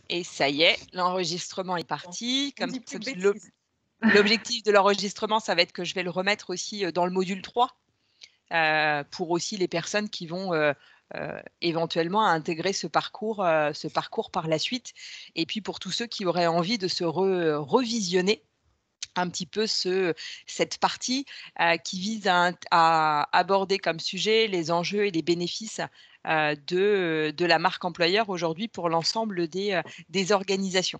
Et ça y est, l'enregistrement est parti. On dit plus de bêtises. L'objectif de l'enregistrement, ça va être que je vais le remettre aussi dans le module 3 pour aussi les personnes qui vont éventuellement intégrer ce parcours par la suite. Et puis pour tous ceux qui auraient envie de se revisionner un petit peu cette partie qui vise à aborder comme sujet les enjeux et les bénéfices de la marque employeur aujourd'hui pour l'ensemble des organisations.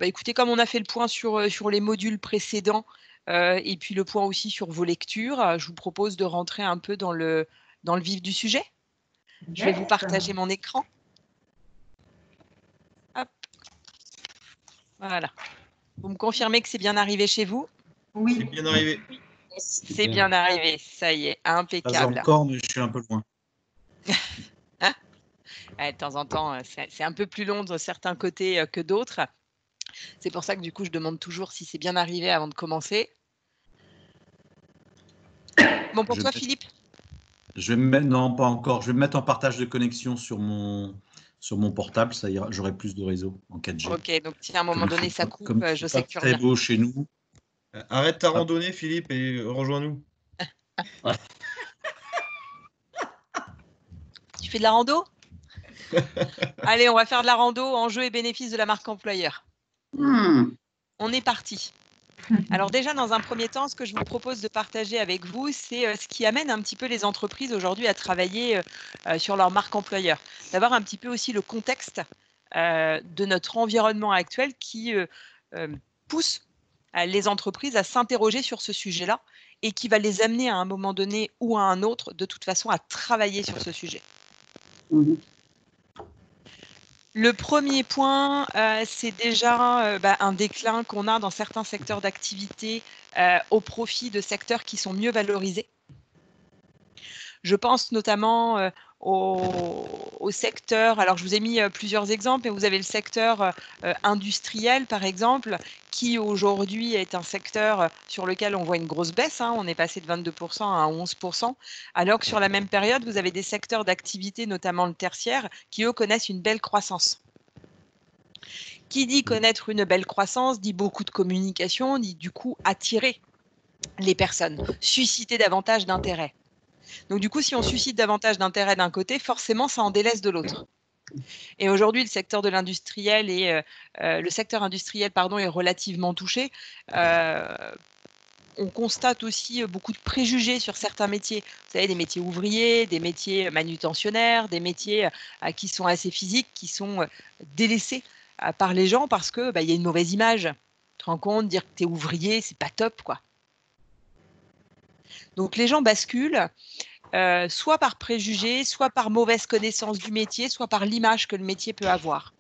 Écoutez, comme on a fait le point sur les modules précédents et puis le point aussi sur vos lectures, je vous propose de rentrer un peu dans le vif du sujet. Je vais vous partager mon écran. Hop. Voilà. Vous me confirmez que c'est bien arrivé chez vous? Oui. C'est bien arrivé. C'est bien arrivé, ça y est, impeccable. Pas encore, mais je suis un peu loin. De temps en temps, c'est un peu plus long de certains côtés que d'autres. C'est pour ça que du coup, je demande toujours si c'est bien arrivé avant de commencer. Bon, pour toi, Philippe? Je vais me mettre, non, pas encore. Je vais me mettre en partage de connexion sur mon portable. Ça ira, j'aurai plus de réseau en 4G. Ok, donc si à un moment donné ça coupe, comme je sais que tu reviens. Très beau chez nous. Arrête ta randonnée, Philippe, et rejoins-nous. Tu fais de la rando? Allez, on va faire de la rando, enjeux et bénéfices de la marque employeur. On est parti. Alors déjà, dans un premier temps, ce que je vous propose de partager avec vous, c'est ce qui amène un petit peu les entreprises aujourd'hui à travailler sur leur marque employeur. D'avoir un petit peu aussi le contexte de notre environnement actuel qui pousse les entreprises à s'interroger sur ce sujet-là et qui va les amener à un moment donné ou à un autre, de toute façon, à travailler sur ce sujet. Le premier point, c'est déjà un déclin qu'on a dans certains secteurs d'activité au profit de secteurs qui sont mieux valorisés. Je pense notamment au secteur, alors je vous ai mis plusieurs exemples, mais vous avez le secteur industriel par exemple, qui aujourd'hui est un secteur sur lequel on voit une grosse baisse, hein, on est passé de 22% à 11%, alors que sur la même période, vous avez des secteurs d'activité, notamment le tertiaire, qui eux connaissent une belle croissance. Qui dit connaître une belle croissance, dit beaucoup de communication, dit du coup attirer les personnes, susciter davantage d'intérêt. Donc du coup, si on suscite davantage d'intérêt d'un côté, forcément, ça en délaisse de l'autre. Et aujourd'hui, le secteur de l'industriel et le secteur industriel, est relativement touché. On constate aussi beaucoup de préjugés sur certains métiers. Vous savez, des métiers ouvriers, des métiers manutentionnaires, des métiers qui sont assez physiques, qui sont délaissés par les gens parce que y a une mauvaise image. Tu te rends compte, dire que tu es ouvrier, c'est pas top, quoi. Donc les gens basculent soit par préjugés, soit par mauvaise connaissance du métier, soit par l'image que le métier peut avoir.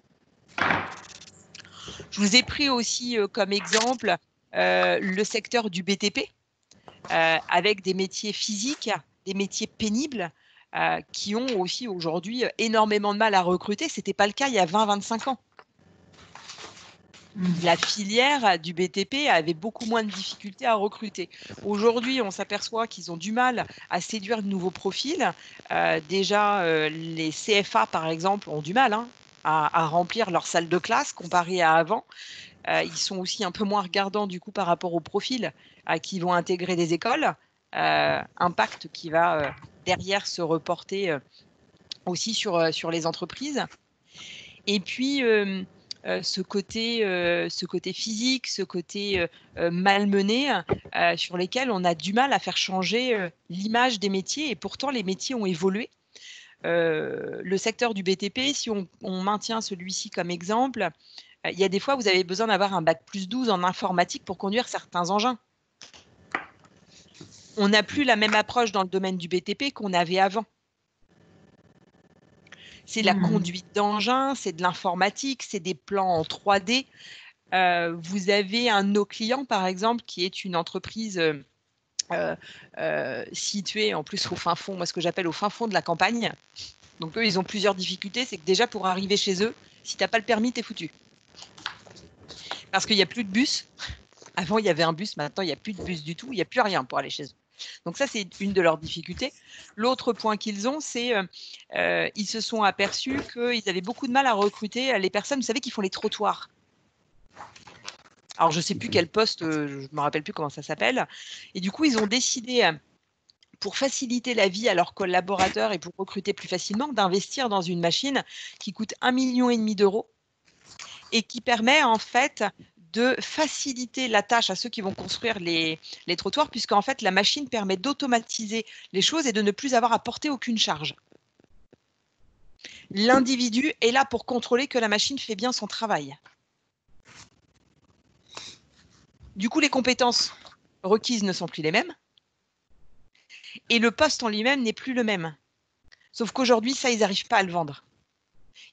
Je vous ai pris aussi comme exemple le secteur du BTP, avec des métiers physiques, des métiers pénibles, qui ont aussi aujourd'hui énormément de mal à recruter. Ce n'était pas le cas il y a 20-25 ans. La filière du BTP avait beaucoup moins de difficultés à recruter. Aujourd'hui, on s'aperçoit qu'ils ont du mal à séduire de nouveaux profils. Déjà, les CFA, par exemple, ont du mal à remplir leur salle de classe comparé à avant. Ils sont aussi un peu moins regardants du coup par rapport aux profils qui vont intégrer des écoles. Impact qui va derrière se reporter aussi sur les entreprises. Et puis, ce côté physique, ce côté malmené, sur lesquels on a du mal à faire changer l'image des métiers, et pourtant les métiers ont évolué. Le secteur du BTP, si on maintient celui-ci comme exemple, il y a des fois vous avez besoin d'avoir un bac+12 en informatique pour conduire certains engins. On n'a plus la même approche dans le domaine du BTP qu'on avait avant. C'est la conduite d'engins, c'est de l'informatique, c'est des plans en 3D. Vous avez un de nos clients, par exemple, qui est une entreprise située en plus au fin fond, moi ce que j'appelle au fin fond de la campagne. Donc eux, ils ont plusieurs difficultés. C'est que déjà, pour arriver chez eux, si tu n'as pas le permis, tu es foutu. Parce qu'il n'y a plus de bus. Avant, il y avait un bus. Maintenant, il n'y a plus de bus du tout. Il n'y a plus rien pour aller chez eux. Donc ça, c'est une de leurs difficultés. L'autre point qu'ils ont, c'est ils se sont aperçus qu'ils avaient beaucoup de mal à recruter les personnes, vous savez, qui font les trottoirs. Alors, je ne sais plus quel poste, je ne me rappelle plus comment ça s'appelle. Et du coup, ils ont décidé, pour faciliter la vie à leurs collaborateurs et pour recruter plus facilement, d'investir dans une machine qui coûte 1,5 million d'euros et qui permet en fait de faciliter la tâche à ceux qui vont construire les trottoirs, puisqu'en fait, la machine permet d'automatiser les choses et de ne plus avoir à porter aucune charge. L'individu est là pour contrôler que la machine fait bien son travail. Du coup, les compétences requises ne sont plus les mêmes et le poste en lui-même n'est plus le même. Sauf qu'aujourd'hui, ça, ils n'arrivent pas à le vendre.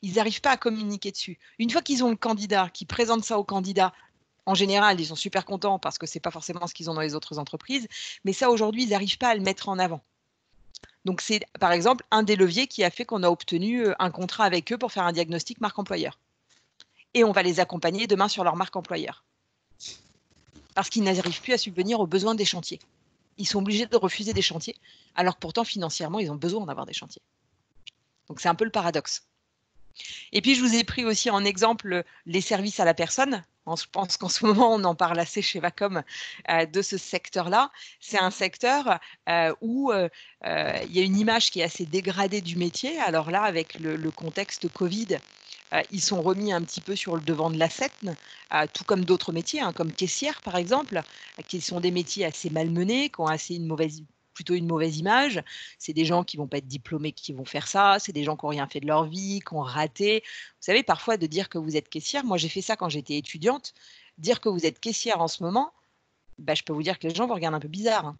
Ils n'arrivent pas à communiquer dessus. Une fois qu'ils ont le candidat, qu'ils présentent ça au candidat, en général, ils sont super contents parce que ce n'est pas forcément ce qu'ils ont dans les autres entreprises. Mais ça, aujourd'hui, ils n'arrivent pas à le mettre en avant. Donc, c'est par exemple un des leviers qui a fait qu'on a obtenu un contrat avec eux pour faire un diagnostic marque employeur. Et on va les accompagner demain sur leur marque employeur. Parce qu'ils n'arrivent plus à subvenir aux besoins des chantiers. Ils sont obligés de refuser des chantiers, alors que pourtant, financièrement, ils ont besoin d'avoir des chantiers. Donc, c'est un peu le paradoxe. Et puis, je vous ai pris aussi en exemple les services à la personne. Je pense qu'en ce moment, on en parle assez chez Vacom de ce secteur-là. C'est un secteur où il y a une image qui est assez dégradée du métier. Alors là, avec le contexte Covid, ils sont remis un petit peu sur le devant de la scène, tout comme d'autres métiers, comme caissière par exemple, qui sont des métiers assez malmenés, qui ont plutôt une mauvaise image. C'est des gens qui ne vont pas être diplômés qui vont faire ça, c'est des gens qui n'ont rien fait de leur vie, qui ont raté. Vous savez, parfois de dire que vous êtes caissière, moi j'ai fait ça quand j'étais étudiante, dire que vous êtes caissière en ce moment, je peux vous dire que les gens vous regardent un peu bizarre.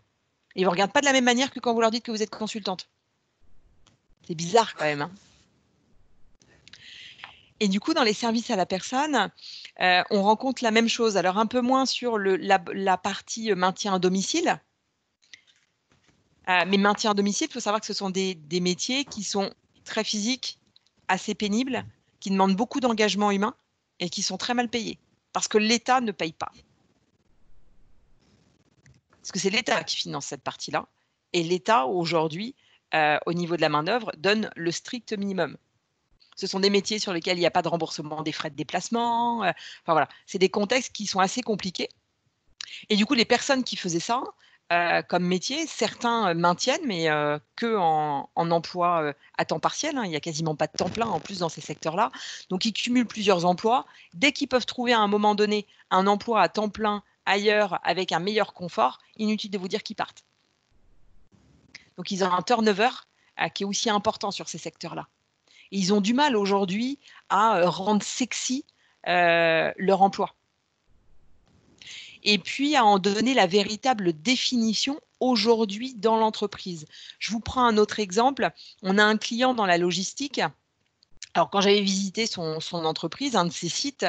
Ils ne vous regardent pas de la même manière que quand vous leur dites que vous êtes consultante. C'est bizarre quand même. Et du coup, dans les services à la personne, on rencontre la même chose. Alors, un peu moins sur la partie maintien à domicile. Mais maintien à domicile, il faut savoir que ce sont des métiers qui sont très physiques, assez pénibles, qui demandent beaucoup d'engagement humain et qui sont très mal payés. Parce que l'État ne paye pas. Parce que c'est l'État qui finance cette partie-là. Et l'État, aujourd'hui, au niveau de la main-d'œuvre, donne le strict minimum. Ce sont des métiers sur lesquels il n'y a pas de remboursement des frais de déplacement. Enfin voilà, c'est des contextes qui sont assez compliqués. Et du coup, les personnes qui faisaient ça comme métier, certains maintiennent, mais que en emploi à temps partiel. Il n'y a quasiment pas de temps plein en plus dans ces secteurs-là. Donc, ils cumulent plusieurs emplois. Dès qu'ils peuvent trouver à un moment donné un emploi à temps plein ailleurs avec un meilleur confort, inutile de vous dire qu'ils partent. Donc, ils ont un turnover qui est aussi important sur ces secteurs-là. Et ils ont du mal aujourd'hui à rendre sexy leur emploi. Et puis à en donner la véritable définition aujourd'hui dans l'entreprise. Je vous prends un autre exemple. On a un client dans la logistique. Alors, quand j'avais visité son entreprise, un de ses sites,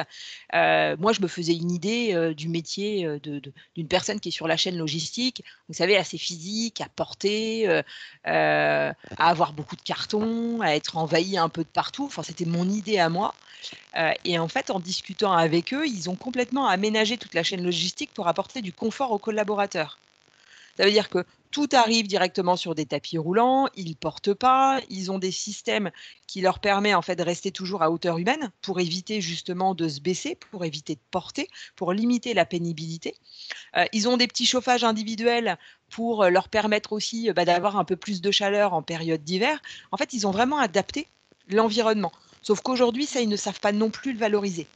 moi, je me faisais une idée du métier d'une personne qui est sur la chaîne logistique, vous savez, assez physique, à porter, à avoir beaucoup de cartons, à être envahi un peu de partout. Enfin, c'était mon idée à moi. Et en fait, en discutant avec eux, ils ont complètement aménagé toute la chaîne logistique pour apporter du confort aux collaborateurs. Ça veut dire que tout arrive directement sur des tapis roulants, ils ne portent pas, ils ont des systèmes qui leur permettent en fait de rester toujours à hauteur humaine pour éviter justement de se baisser, pour éviter de porter, pour limiter la pénibilité. Ils ont des petits chauffages individuels pour leur permettre aussi d'avoir un peu plus de chaleur en période d'hiver. En fait, ils ont vraiment adapté l'environnement. Sauf qu'aujourd'hui, ça, ils ne savent pas non plus le valoriser.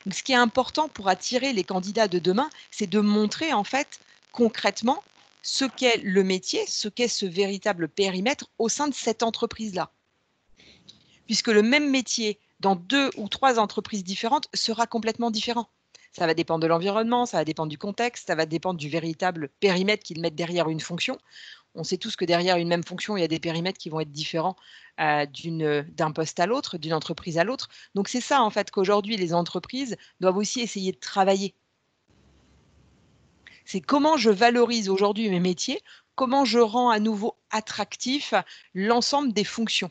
Donc, ce qui est important pour attirer les candidats de demain, c'est de montrer en fait concrètement ce qu'est le métier, ce qu'est ce véritable périmètre au sein de cette entreprise-là. Puisque le même métier dans 2 ou 3 entreprises différentes sera complètement différent. Ça va dépendre de l'environnement, ça va dépendre du contexte, ça va dépendre du véritable périmètre qu'ils mettent derrière une fonction. On sait tous que derrière une même fonction, il y a des périmètres qui vont être différents d'un poste à l'autre, d'une entreprise à l'autre. Donc c'est ça en fait qu'aujourd'hui les entreprises doivent aussi essayer de travailler. C'est comment je valorise aujourd'hui mes métiers, comment je rends à nouveau attractif l'ensemble des fonctions,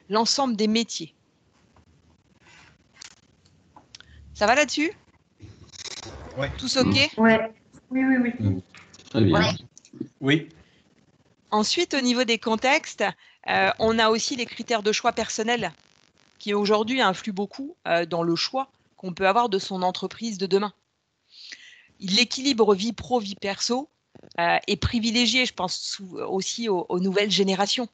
l'ensemble des métiers. Ça va là-dessus? Ouais. Tous OK? Ouais. Oui, oui, oui. Très bien. Oui. Ensuite, au niveau des contextes, on a aussi les critères de choix personnels qui aujourd'hui influent beaucoup dans le choix qu'on peut avoir de son entreprise de demain. L'équilibre vie pro, vie perso est privilégié, je pense aussi aux nouvelles générations.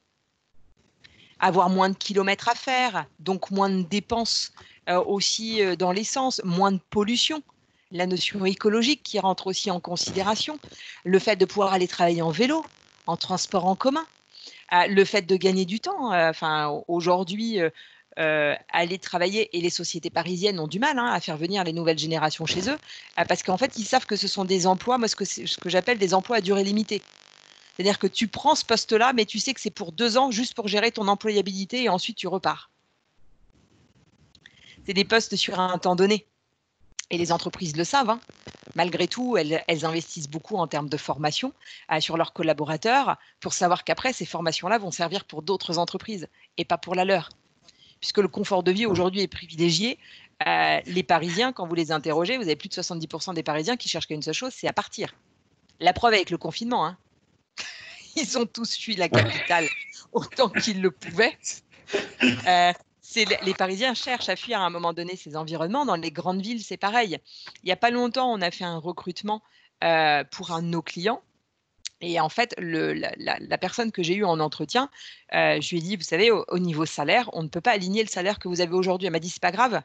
Avoir moins de kilomètres à faire, donc moins de dépenses aussi dans l'essence, moins de pollution. La notion écologique qui rentre aussi en considération. Le fait de pouvoir aller travailler en vélo, en transport en commun. Le fait de gagner du temps. Aujourd'hui, aller travailler, et les sociétés parisiennes ont du mal à faire venir les nouvelles générations chez eux, parce qu'en fait, ils savent que ce sont des emplois, moi, ce que j'appelle des emplois à durée limitée. C'est-à-dire que tu prends ce poste-là, mais tu sais que c'est pour 2 ans, juste pour gérer ton employabilité, et ensuite tu repars. C'est des postes sur un temps donné. Et les entreprises le savent. Malgré tout, elles investissent beaucoup en termes de formation sur leurs collaborateurs pour savoir qu'après, ces formations-là vont servir pour d'autres entreprises et pas pour la leur. Puisque le confort de vie aujourd'hui est privilégié, les Parisiens, quand vous les interrogez, vous avez plus de 70% des Parisiens qui cherchent qu'une seule chose, c'est à partir. La preuve avec le confinement. Ils ont tous fui la capitale autant qu'ils le pouvaient. Les Parisiens cherchent à fuir à un moment donné ces environnements. Dans les grandes villes, c'est pareil. Il n'y a pas longtemps, on a fait un recrutement pour un de nos clients. Et en fait, la personne que j'ai eue en entretien, je lui ai dit, vous savez, au niveau salaire, on ne peut pas aligner le salaire que vous avez aujourd'hui. Elle m'a dit, c'est pas grave.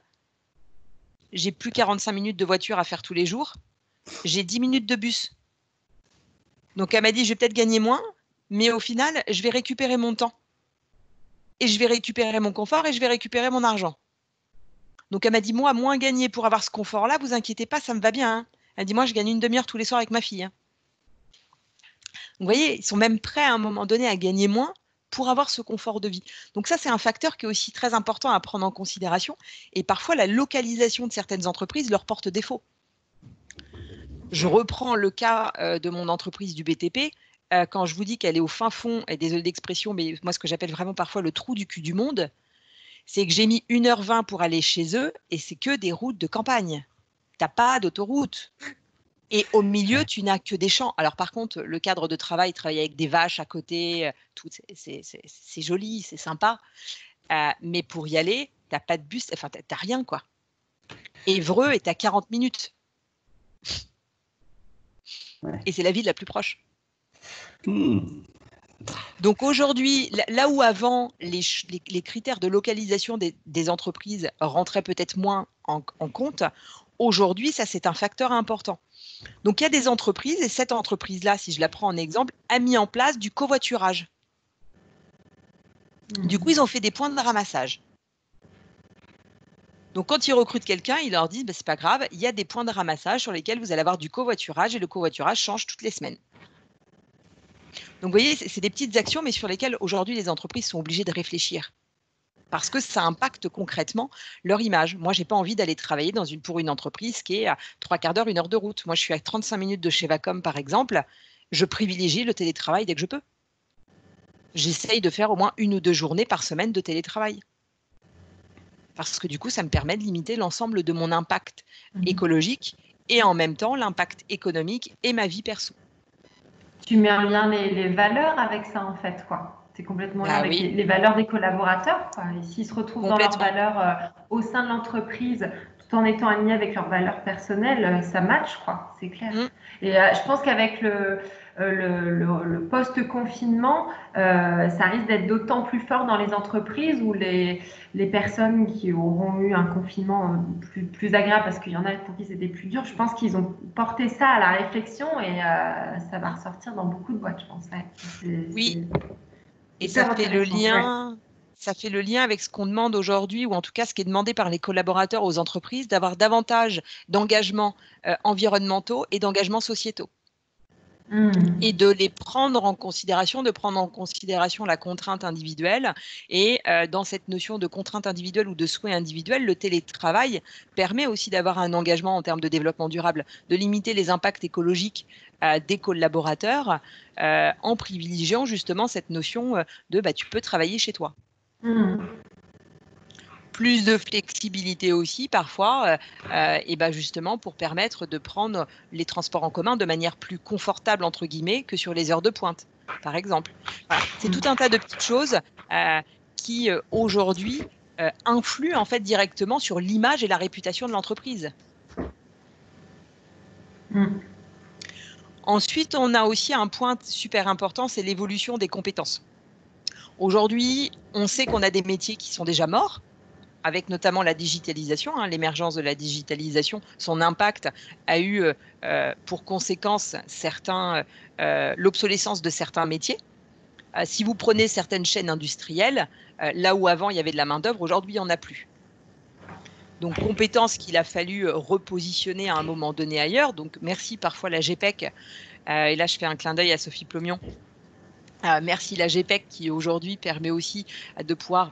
J'ai plus 45 minutes de voiture à faire tous les jours. J'ai 10 minutes de bus. Donc, elle m'a dit, je vais peut-être gagner moins, mais au final, je vais récupérer mon temps. Et je vais récupérer mon confort et je vais récupérer mon argent. Donc, elle m'a dit, moi, moins gagner pour avoir ce confort-là, vous inquiétez pas, ça me va bien. Elle dit, moi, je gagne une demi-heure tous les soirs avec ma fille. Donc, vous voyez, ils sont même prêts à un moment donné à gagner moins pour avoir ce confort de vie. Donc ça, c'est un facteur qui est aussi très important à prendre en considération. Et parfois, la localisation de certaines entreprises leur porte défaut. Je reprends le cas de mon entreprise du BTP. Quand je vous dis qu'elle est au fin fond, et désolé d'expression, mais moi, ce que j'appelle vraiment parfois le trou du cul du monde, c'est que j'ai mis 1h20 pour aller chez eux et c'est que des routes de campagne. Tu n'as pas d'autoroute. Et au milieu, tu n'as que des champs. Alors par contre, le cadre de travail, travailler avec des vaches à côté, tout, c'est joli, c'est sympa. Mais pour y aller, tu n'as pas de bus, enfin, tu n'as rien, quoi. Évreux est à 40 minutes. Ouais. Et c'est la ville la plus proche. Donc aujourd'hui, là où avant, les critères de localisation des entreprises rentraient peut-être moins en compte, aujourd'hui, ça, c'est un facteur important. Donc, il y a des entreprises, et cette entreprise-là, si je la prends en exemple, a mis en place du covoiturage. Du coup, ils ont fait des points de ramassage. Donc, quand ils recrutent quelqu'un, ils leur disent, c'est pas grave, il y a des points de ramassage sur lesquels vous allez avoir du covoiturage, et le covoiturage change toutes les semaines. Donc, vous voyez, c'est des petites actions, mais sur lesquelles aujourd'hui, les entreprises sont obligées de réfléchir. Parce que ça impacte concrètement leur image. Moi, je n'ai pas envie d'aller travailler pour une entreprise qui est à 3/4 d'heure, 1 heure de route. Moi, je suis à 35 minutes de chez Vacom, par exemple. Je privilégie le télétravail dès que je peux. J'essaye de faire au moins 1 ou 2 journées par semaine de télétravail. Parce que du coup, ça me permet de limiter l'ensemble de mon impact écologique et en même temps l'impact économique et ma vie perso. Tu mets en lien les valeurs avec ça, en fait, quoi. C'est complètement lié avec les valeurs des collaborateurs, quoi. Et s'ils se retrouvent dans leurs valeurs au sein de l'entreprise, tout en étant alignés avec leurs valeurs personnelles, ça match, quoi. C'est clair. Et je pense qu'avec le post-confinement, ça risque d'être d'autant plus fort dans les entreprises où les personnes qui auront eu un confinement plus agréable, parce qu'il y en a pour qui c'était plus dur, je pense qu'ils ont porté ça à la réflexion et ça va ressortir dans beaucoup de boîtes, je pense. Ouais. Oui, et ça fait le lien. Ouais. Ça fait le lien avec ce qu'on demande aujourd'hui, ou en tout cas ce qui est demandé par les collaborateurs aux entreprises, d'avoir davantage d'engagements environnementaux et d'engagements sociétaux. Et de les prendre en considération, de prendre en considération la contrainte individuelle. Et dans cette notion de contrainte individuelle ou de souhait individuel, le télétravail permet aussi d'avoir un engagement en termes de développement durable, de limiter les impacts écologiques des collaborateurs en privilégiant justement cette notion de tu peux travailler chez toi. Plus de flexibilité aussi parfois, et ben justement pour permettre de prendre les transports en commun de manière plus confortable entre guillemets que sur les heures de pointe, par exemple. Voilà. C'est tout un tas de petites choses qui aujourd'hui influent en fait directement sur l'image et la réputation de l'entreprise. Ensuite, on a aussi un point super important, c'est l'évolution des compétences. Aujourd'hui, on sait qu'on a des métiers qui sont déjà morts, avec notamment la digitalisation, l'émergence de la digitalisation, son impact a eu pour conséquence l'obsolescence de certains métiers. Si vous prenez certaines chaînes industrielles, là où avant il y avait de la main-d'œuvre, aujourd'hui il n'y en a plus. Donc compétences qu'il a fallu repositionner à un moment donné ailleurs. Donc merci parfois la GPEC, et là je fais un clin d'œil à Sophie Plomion. Merci la GPEC qui aujourd'hui permet aussi de pouvoir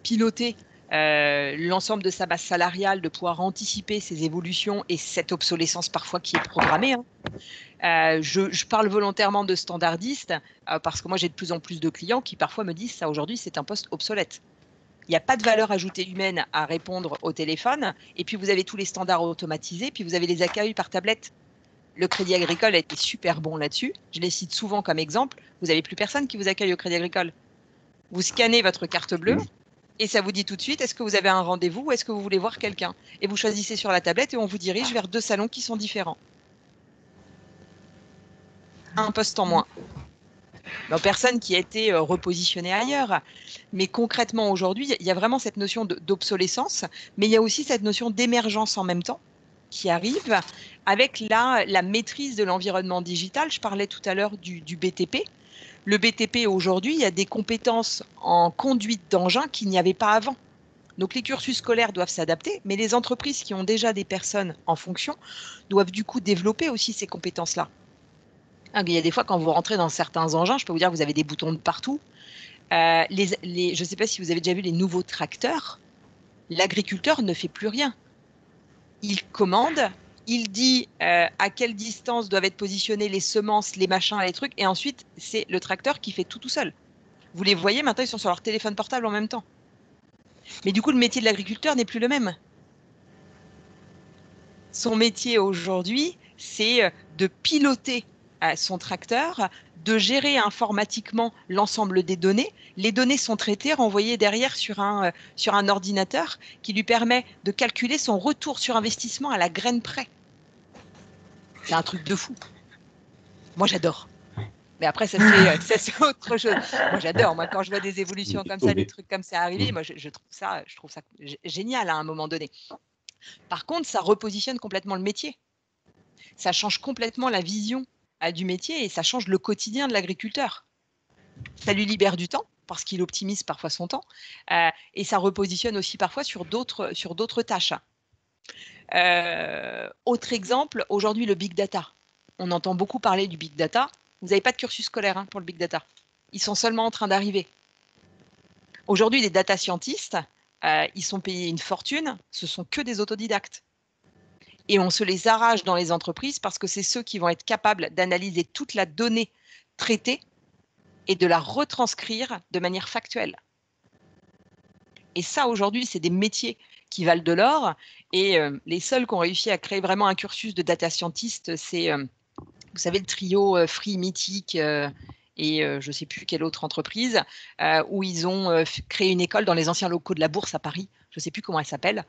piloter l'ensemble de sa base salariale, de pouvoir anticiper ces évolutions et cette obsolescence parfois qui est programmée. Je parle volontairement de standardiste parce que moi j'ai de plus en plus de clients qui parfois me disent ça aujourd'hui c'est un poste obsolète. Il n'y a pas de valeur ajoutée humaine à répondre au téléphone et puis vous avez tous les standards automatisés puis vous avez les accueils par tablette. Le Crédit Agricole a été super bon là-dessus. Je les cite souvent comme exemple. Vous n'avez plus personne qui vous accueille au Crédit Agricole. Vous scannez votre carte bleue et ça vous dit tout de suite est-ce que vous avez un rendez-vous ou est-ce que vous voulez voir quelqu'un. Et vous choisissez sur la tablette et on vous dirige vers 2 salons qui sont différents. Un poste en moins. Donc, personne qui a été repositionné ailleurs. Mais concrètement, aujourd'hui, il y a vraiment cette notion d'obsolescence, mais il y a aussi cette notion d'émergence en même temps qui arrive avec la maîtrise de l'environnement digital. Je parlais tout à l'heure du BTP. Le BTP, aujourd'hui, il y a des compétences en conduite d'engin qu'il n'y avait pas avant. Donc, les cursus scolaires doivent s'adapter, mais les entreprises qui ont déjà des personnes en fonction doivent du coup développer aussi ces compétences-là. Il y a des fois, quand vous rentrez dans certains engins, je peux vous dire que vous avez des boutons de partout. Je ne sais pas si vous avez déjà vu les nouveaux tracteurs. L'agriculteur ne fait plus rien. Il commande, il dit à quelle distance doivent être positionnées les semences, les machins, les trucs, et ensuite, c'est le tracteur qui fait tout seul. Vous les voyez, maintenant, ils sont sur leur téléphone portable en même temps. Mais du coup, le métier de l'agriculteur n'est plus le même. Son métier aujourd'hui, c'est de piloter son tracteur, de gérer informatiquement l'ensemble des données. Les données sont traitées, renvoyées derrière sur un ordinateur qui lui permet de calculer son retour sur investissement à la graine près. C'est un truc de fou. Moi, j'adore. Mais après, ça c'est autre chose. Moi, j'adore. Moi, quand je vois des évolutions comme ça, des trucs comme ça arriver, moi, je trouve ça génial à un moment donné. Par contre, ça repositionne complètement le métier. Ça change complètement la vision du métier et ça change le quotidien de l'agriculteur. Ça lui libère du temps parce qu'il optimise parfois son temps et ça repositionne aussi parfois sur d'autres tâches. Autre exemple, aujourd'hui le big data. On entend beaucoup parler du big data. Vous n'avez pas de cursus scolaire pour le big data. Ils sont seulement en train d'arriver. Aujourd'hui, les data scientists, ils sont payés une fortune. Ce sont que des autodidactes. Et on se les arrache dans les entreprises parce que c'est ceux qui vont être capables d'analyser toute la donnée traitée et de la retranscrire de manière factuelle. Et ça, aujourd'hui, c'est des métiers qui valent de l'or. Et les seuls qui ont réussi à créer vraiment un cursus de data scientist, c'est, vous savez, le trio Free, Mythic et je ne sais plus quelle autre entreprise, où ils ont créé une école dans les anciens locaux de la Bourse à Paris. Je ne sais plus comment elle s'appelle.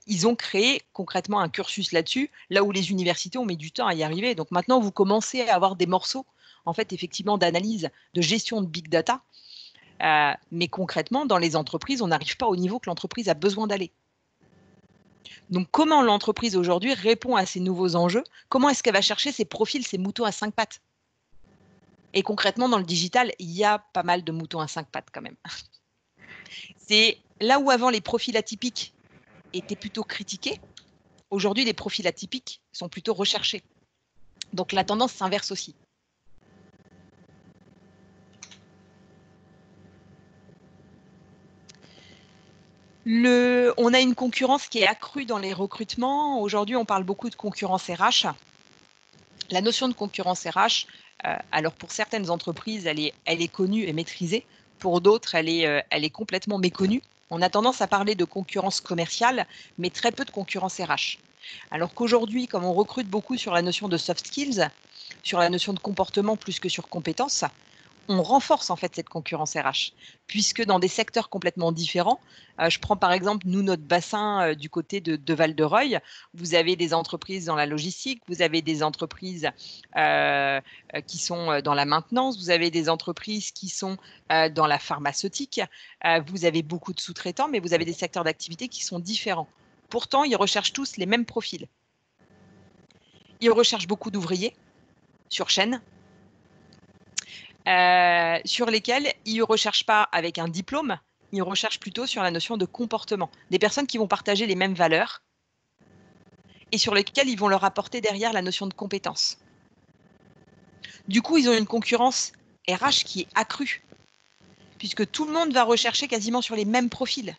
Ils ont créé concrètement un cursus là-dessus, là où les universités ont mis du temps à y arriver. Donc maintenant, vous commencez à avoir des morceaux, en fait, effectivement, d'analyse, de gestion de big data. Mais concrètement, dans les entreprises, on n'arrive pas au niveau que l'entreprise a besoin d'aller. Donc, comment l'entreprise aujourd'hui répond à ces nouveaux enjeux? Comment est-ce qu'elle va chercher ces profils, ces moutons à 5 pattes? Et concrètement, dans le digital, il y a pas mal de moutons à 5 pattes quand même. C'est là où avant les profils atypiques étaient plutôt critiqués. Aujourd'hui, les profils atypiques sont plutôt recherchés. Donc, la tendance s'inverse aussi. On a une concurrence qui est accrue dans les recrutements. Aujourd'hui, on parle beaucoup de concurrence RH. La notion de concurrence RH, alors pour certaines entreprises, elle est connue et maîtrisée. Pour d'autres, elle est complètement méconnue. On a tendance à parler de concurrence commerciale, mais très peu de concurrence RH. Alors qu'aujourd'hui, comme on recrute beaucoup sur la notion de soft skills, sur la notion de comportement plus que sur compétences, on renforce en fait cette concurrence RH, puisque dans des secteurs complètement différents, je prends par exemple nous notre bassin du côté de Val-de-Reuil, vous avez des entreprises dans la logistique, vous avez des entreprises qui sont dans la maintenance, vous avez des entreprises qui sont dans la pharmaceutique, vous avez beaucoup de sous-traitants, mais vous avez des secteurs d'activité qui sont différents. Pourtant, ils recherchent tous les mêmes profils. Ils recherchent beaucoup d'ouvriers sur chaîne, sur lesquels ils ne recherchent pas avec un diplôme, ils recherchent plutôt sur la notion de comportement. Des personnes qui vont partager les mêmes valeurs et sur lesquelles ils vont leur apporter derrière la notion de compétence. Du coup, ils ont une concurrence RH qui est accrue, puisque tout le monde va rechercher quasiment sur les mêmes profils.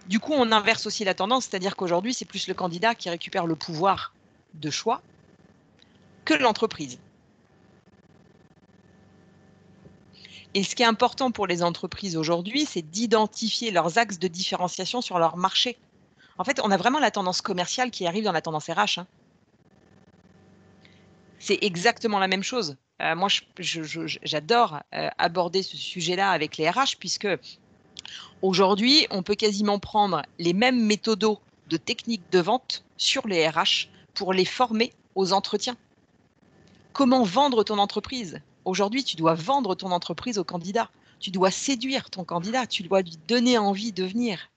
Du coup, on inverse aussi la tendance, c'est-à-dire qu'aujourd'hui, c'est plus le candidat qui récupère le pouvoir de choix que l'entreprise. Et ce qui est important pour les entreprises aujourd'hui, c'est d'identifier leurs axes de différenciation sur leur marché. En fait, on a vraiment la tendance commerciale qui arrive dans la tendance RH. C'est exactement la même chose. Moi, j'adore aborder ce sujet-là avec les RH, puisque aujourd'hui, on peut quasiment prendre les mêmes méthodos de techniques de vente sur les RH pour les former aux entretiens. Comment vendre ton entreprise? Aujourd'hui, tu dois vendre ton entreprise au candidat. Tu dois séduire ton candidat. Tu dois lui donner envie de venir.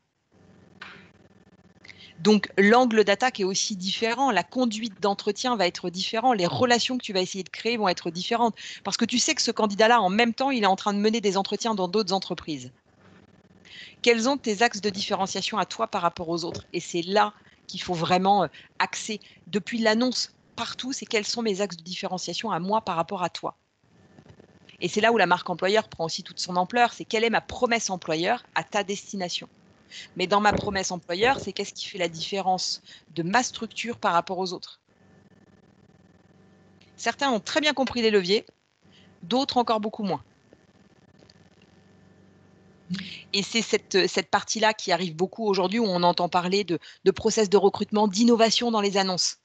Donc, l'angle d'attaque est aussi différent. La conduite d'entretien va être différente. Les relations que tu vas essayer de créer vont être différentes. Parce que tu sais que ce candidat-là, en même temps, il est en train de mener des entretiens dans d'autres entreprises. Quels sont tes axes de différenciation à toi par rapport aux autres? Et c'est là qu'il faut vraiment axer. Depuis l'annonce partout, c'est quels sont mes axes de différenciation à moi par rapport à toi. Et c'est là où la marque employeur prend aussi toute son ampleur, c'est quelle est ma promesse employeur à ta destination. Mais dans ma promesse employeur, c'est qu'est-ce qui fait la différence de ma structure par rapport aux autres. Certains ont très bien compris les leviers, d'autres encore beaucoup moins. Et c'est cette partie-là qui arrive beaucoup aujourd'hui où on entend parler de process de recrutement, d'innovation dans les annonces.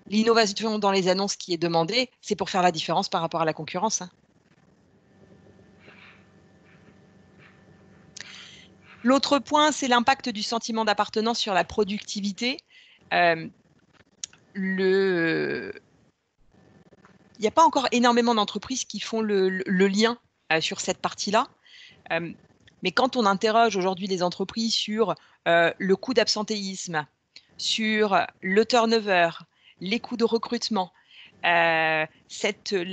L'innovation dans les annonces qui est demandée, c'est pour faire la différence par rapport à la concurrence. L'autre point, c'est l'impact du sentiment d'appartenance sur la productivité. Il n'y a pas encore énormément d'entreprises qui font le lien sur cette partie-là. Mais quand on interroge aujourd'hui les entreprises sur le coût d'absentéisme, sur le turnover, les coûts de recrutement, la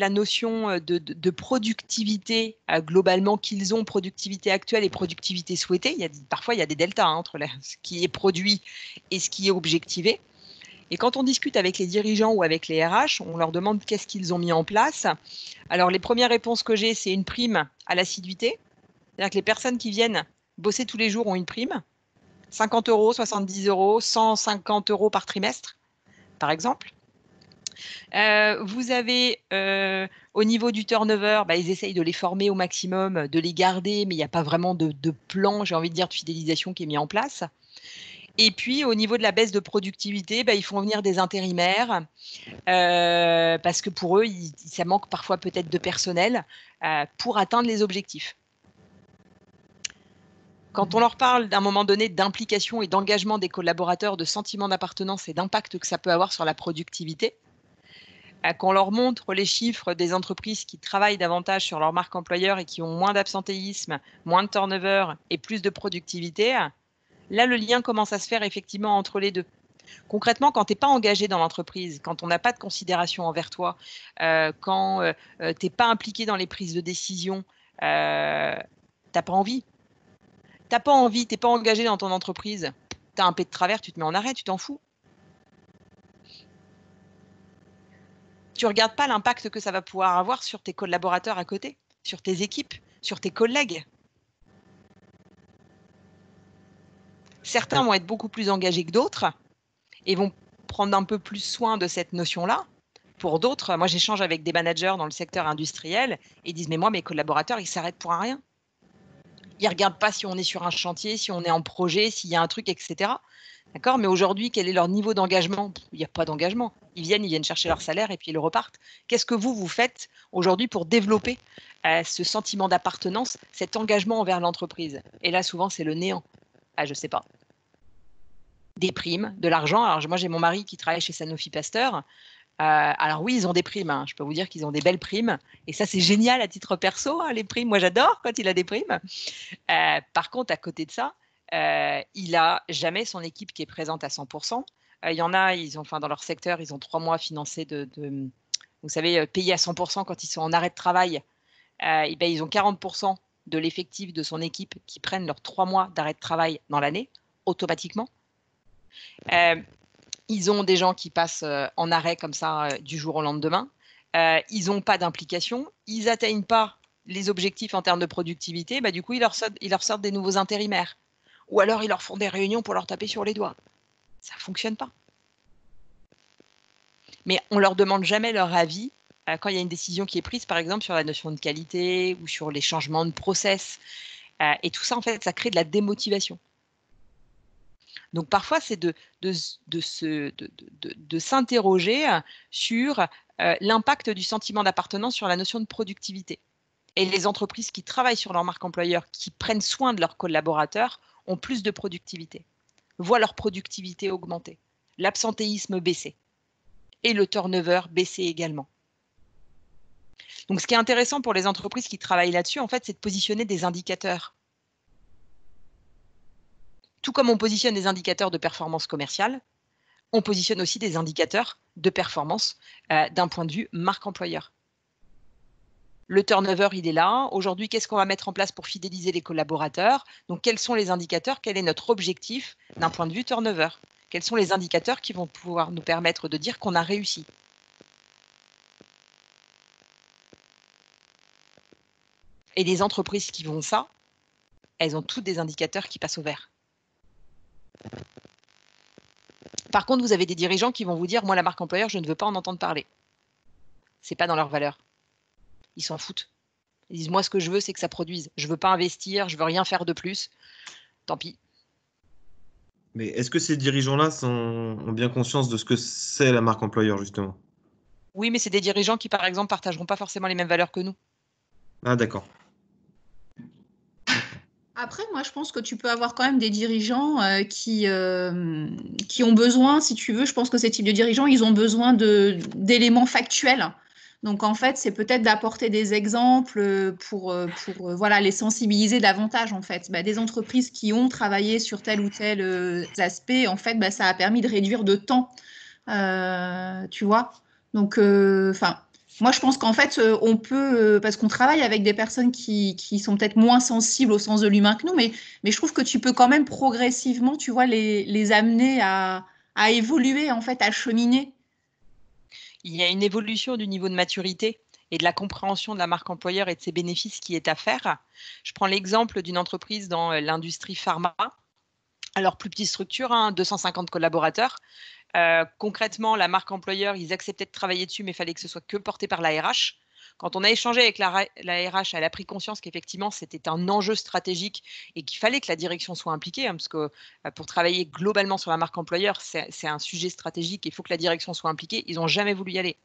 notion de productivité globalement qu'ils ont, productivité actuelle et productivité souhaitée, parfois il y a des deltas entre ce qui est produit et ce qui est objectivé. Et quand on discute avec les dirigeants ou avec les RH, on leur demande qu'est-ce qu'ils ont mis en place. Alors les premières réponses que j'ai, c'est une prime à l'assiduité. C'est-à-dire que les personnes qui viennent bosser tous les jours ont une prime. 50 €, 70 €, 150 € par trimestre, par exemple. Vous avez, au niveau du turnover, ils essayent de les former au maximum, de les garder, mais il n'y a pas vraiment de plan, j'ai envie de dire, de fidélisation qui est mis en place. Et puis, au niveau de la baisse de productivité, ils font venir des intérimaires parce que pour eux, ça manque parfois peut-être de personnel pour atteindre les objectifs. Quand on leur parle d'un moment donné d'implication et d'engagement des collaborateurs, de sentiment d'appartenance et d'impact que ça peut avoir sur la productivité, qu'on leur montre les chiffres des entreprises qui travaillent davantage sur leur marque employeur et qui ont moins d'absentéisme, moins de turnover et plus de productivité, là, le lien commence à se faire effectivement entre les deux. Concrètement, quand tu n'es pas engagé dans l'entreprise, quand on n'a pas de considération envers toi, quand tu n'es pas impliqué dans les prises de décision, tu n'as pas envie. Tu n'as pas envie, tu n'es pas engagé dans ton entreprise, tu as un pied de travers, tu te mets en arrêt, tu t'en fous. Tu ne regardes pas l'impact que ça va pouvoir avoir sur tes collaborateurs à côté, sur tes équipes, sur tes collègues. Certains vont être beaucoup plus engagés que d'autres et vont prendre un peu plus soin de cette notion-là. Pour d'autres, moi j'échange avec des managers dans le secteur industriel et ils disent « mais moi mes collaborateurs ils s'arrêtent pour un rien ». Ils ne regardent pas si on est sur un chantier, si on est en projet, s'il y a un truc, etc. D'accord ? Mais aujourd'hui, quel est leur niveau d'engagement ? Il n'y a pas d'engagement. Ils viennent chercher leur salaire et puis ils repartent. Qu'est-ce que vous faites aujourd'hui pour développer ce sentiment d'appartenance, cet engagement envers l'entreprise ? Et là, souvent, c'est le néant. Je ne sais pas. Des primes, de l'argent. Alors, moi, j'ai mon mari qui travaille chez Sanofi Pasteur. Alors oui, ils ont des primes. Hein. Je peux vous dire qu'ils ont des belles primes. Et ça, c'est génial à titre perso, hein, les primes. Moi, j'adore quand il a des primes. Par contre, à côté de ça, il n'a jamais son équipe qui est présente à 100%. Il y en a, dans leur secteur, ils ont 3 mois financés vous savez, payés à 100% quand ils sont en arrêt de travail. Ils ont 40% de l'effectif de son équipe qui prennent leurs 3 mois d'arrêt de travail dans l'année, automatiquement. Ils ont des gens qui passent en arrêt comme ça du jour au lendemain. Ils n'ont pas d'implication. Ils n'atteignent pas les objectifs en termes de productivité. Du coup, ils leur sortent des nouveaux intérimaires. Ou alors, ils leur font des réunions pour leur taper sur les doigts. Ça ne fonctionne pas. Mais on ne leur demande jamais leur avis quand il y a une décision qui est prise, par exemple, sur la notion de qualité ou sur les changements de process. Et tout ça, en fait, ça crée de la démotivation. Donc, parfois, c'est de s'interroger sur l'impact du sentiment d'appartenance sur la notion de productivité. Et les entreprises qui travaillent sur leur marque employeur, qui prennent soin de leurs collaborateurs, ont plus de productivité, voient leur productivité augmenter, l'absentéisme baisser et le turnover baisser également. Donc, ce qui est intéressant pour les entreprises qui travaillent là-dessus, en fait, c'est de positionner des indicateurs. Tout comme on positionne des indicateurs de performance commerciale, on positionne aussi des indicateurs de performance d'un point de vue marque employeur. Le turnover, il est là. Aujourd'hui, qu'est-ce qu'on va mettre en place pour fidéliser les collaborateurs ? Donc, quels sont les indicateurs ? Quel est notre objectif d'un point de vue turnover ? Quels sont les indicateurs qui vont pouvoir nous permettre de dire qu'on a réussi ? Et les entreprises qui font ça, elles ont toutes des indicateurs qui passent au vert. Par contre, vous avez des dirigeants qui vont vous dire « Moi, la marque employeur, je ne veux pas en entendre parler. » Ce n'est pas dans leurs valeurs. Ils s'en foutent. Ils disent « Moi, ce que je veux, c'est que ça produise. Je ne veux pas investir, je ne veux rien faire de plus. Tant pis. » Mais est-ce que ces dirigeants-là ont bien conscience de ce que c'est la marque employeur, justement ? Oui, mais c'est des dirigeants qui, par exemple, ne partageront pas forcément les mêmes valeurs que nous. Ah, d'accord. Après, moi, je pense que tu peux avoir quand même des dirigeants qui ont besoin, si tu veux, je pense que ces types de dirigeants, ils ont besoin d'éléments factuels. Donc, en fait, c'est peut-être d'apporter des exemples pour voilà, les sensibiliser davantage, en fait. Des entreprises qui ont travaillé sur tel ou tel aspect, en fait, ça a permis de réduire de temps, tu vois. Donc, moi, je pense qu'en fait, on peut, parce qu'on travaille avec des personnes qui sont peut-être moins sensibles au sens de l'humain que nous, mais je trouve que tu peux quand même progressivement, tu vois, les amener à évoluer, en fait, à cheminer. Il y a une évolution du niveau de maturité et de la compréhension de la marque employeur et de ses bénéfices qui est à faire. Je prends l'exemple d'une entreprise dans l'industrie pharma. Alors, plus petite structure, 250 collaborateurs. Concrètement, la marque employeur, ils acceptaient de travailler dessus, mais il fallait que ce soit que porté par la RH. Quand on a échangé avec la RH, elle a pris conscience qu'effectivement, c'était un enjeu stratégique et qu'il fallait que la direction soit impliquée, parce que pour travailler globalement sur la marque employeur, c'est un sujet stratégique, il faut que la direction soit impliquée. Ils n'ont jamais voulu y aller.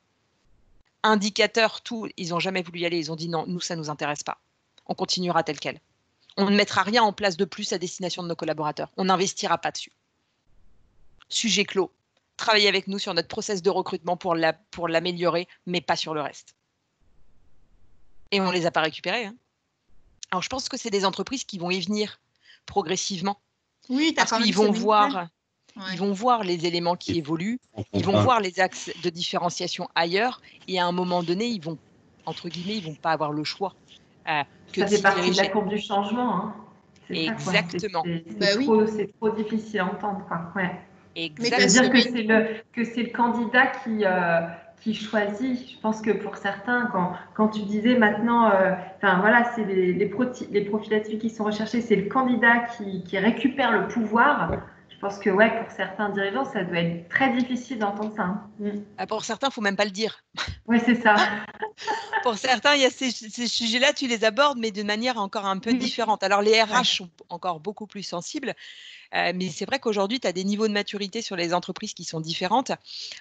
Indicateurs, tout, ils n'ont jamais voulu y aller. Ils ont dit non, nous, ça ne nous intéresse pas. On continuera tel quel. On ne mettra rien en place de plus à destination de nos collaborateurs. On n'investira pas dessus. Sujet clos. Travailler avec nous sur notre process de recrutement pour l'améliorer, mais pas sur le reste. Et on ne les a pas récupérés. Alors, je pense que c'est des entreprises qui vont y venir progressivement. Oui, parce qu'ils vont voir, ils vont voir les éléments qui évoluent, ils vont voir les axes de différenciation ailleurs, et à un moment donné, ils vont, entre guillemets, ils vont pas avoir le choix. Ça fait partie de la courbe du changement. Exactement. C'est trop difficile à entendre. Ouais. Exactement. C'est-à-dire que c'est le candidat qui choisit. Je pense que pour certains, quand tu disais maintenant, c'est les profils là-dessus qui sont recherchés, c'est le candidat qui récupère le pouvoir. Je pense que ouais, pour certains dirigeants, ça doit être très difficile d'entendre ça. Hein. Pour certains, il ne faut même pas le dire. Oui, c'est ça. Pour certains, il y a ces sujets-là, tu les abordes, mais d'une manière encore un peu différente. Alors, les RH sont encore beaucoup plus sensibles, mais c'est vrai qu'aujourd'hui, tu as des niveaux de maturité sur les entreprises qui sont différentes.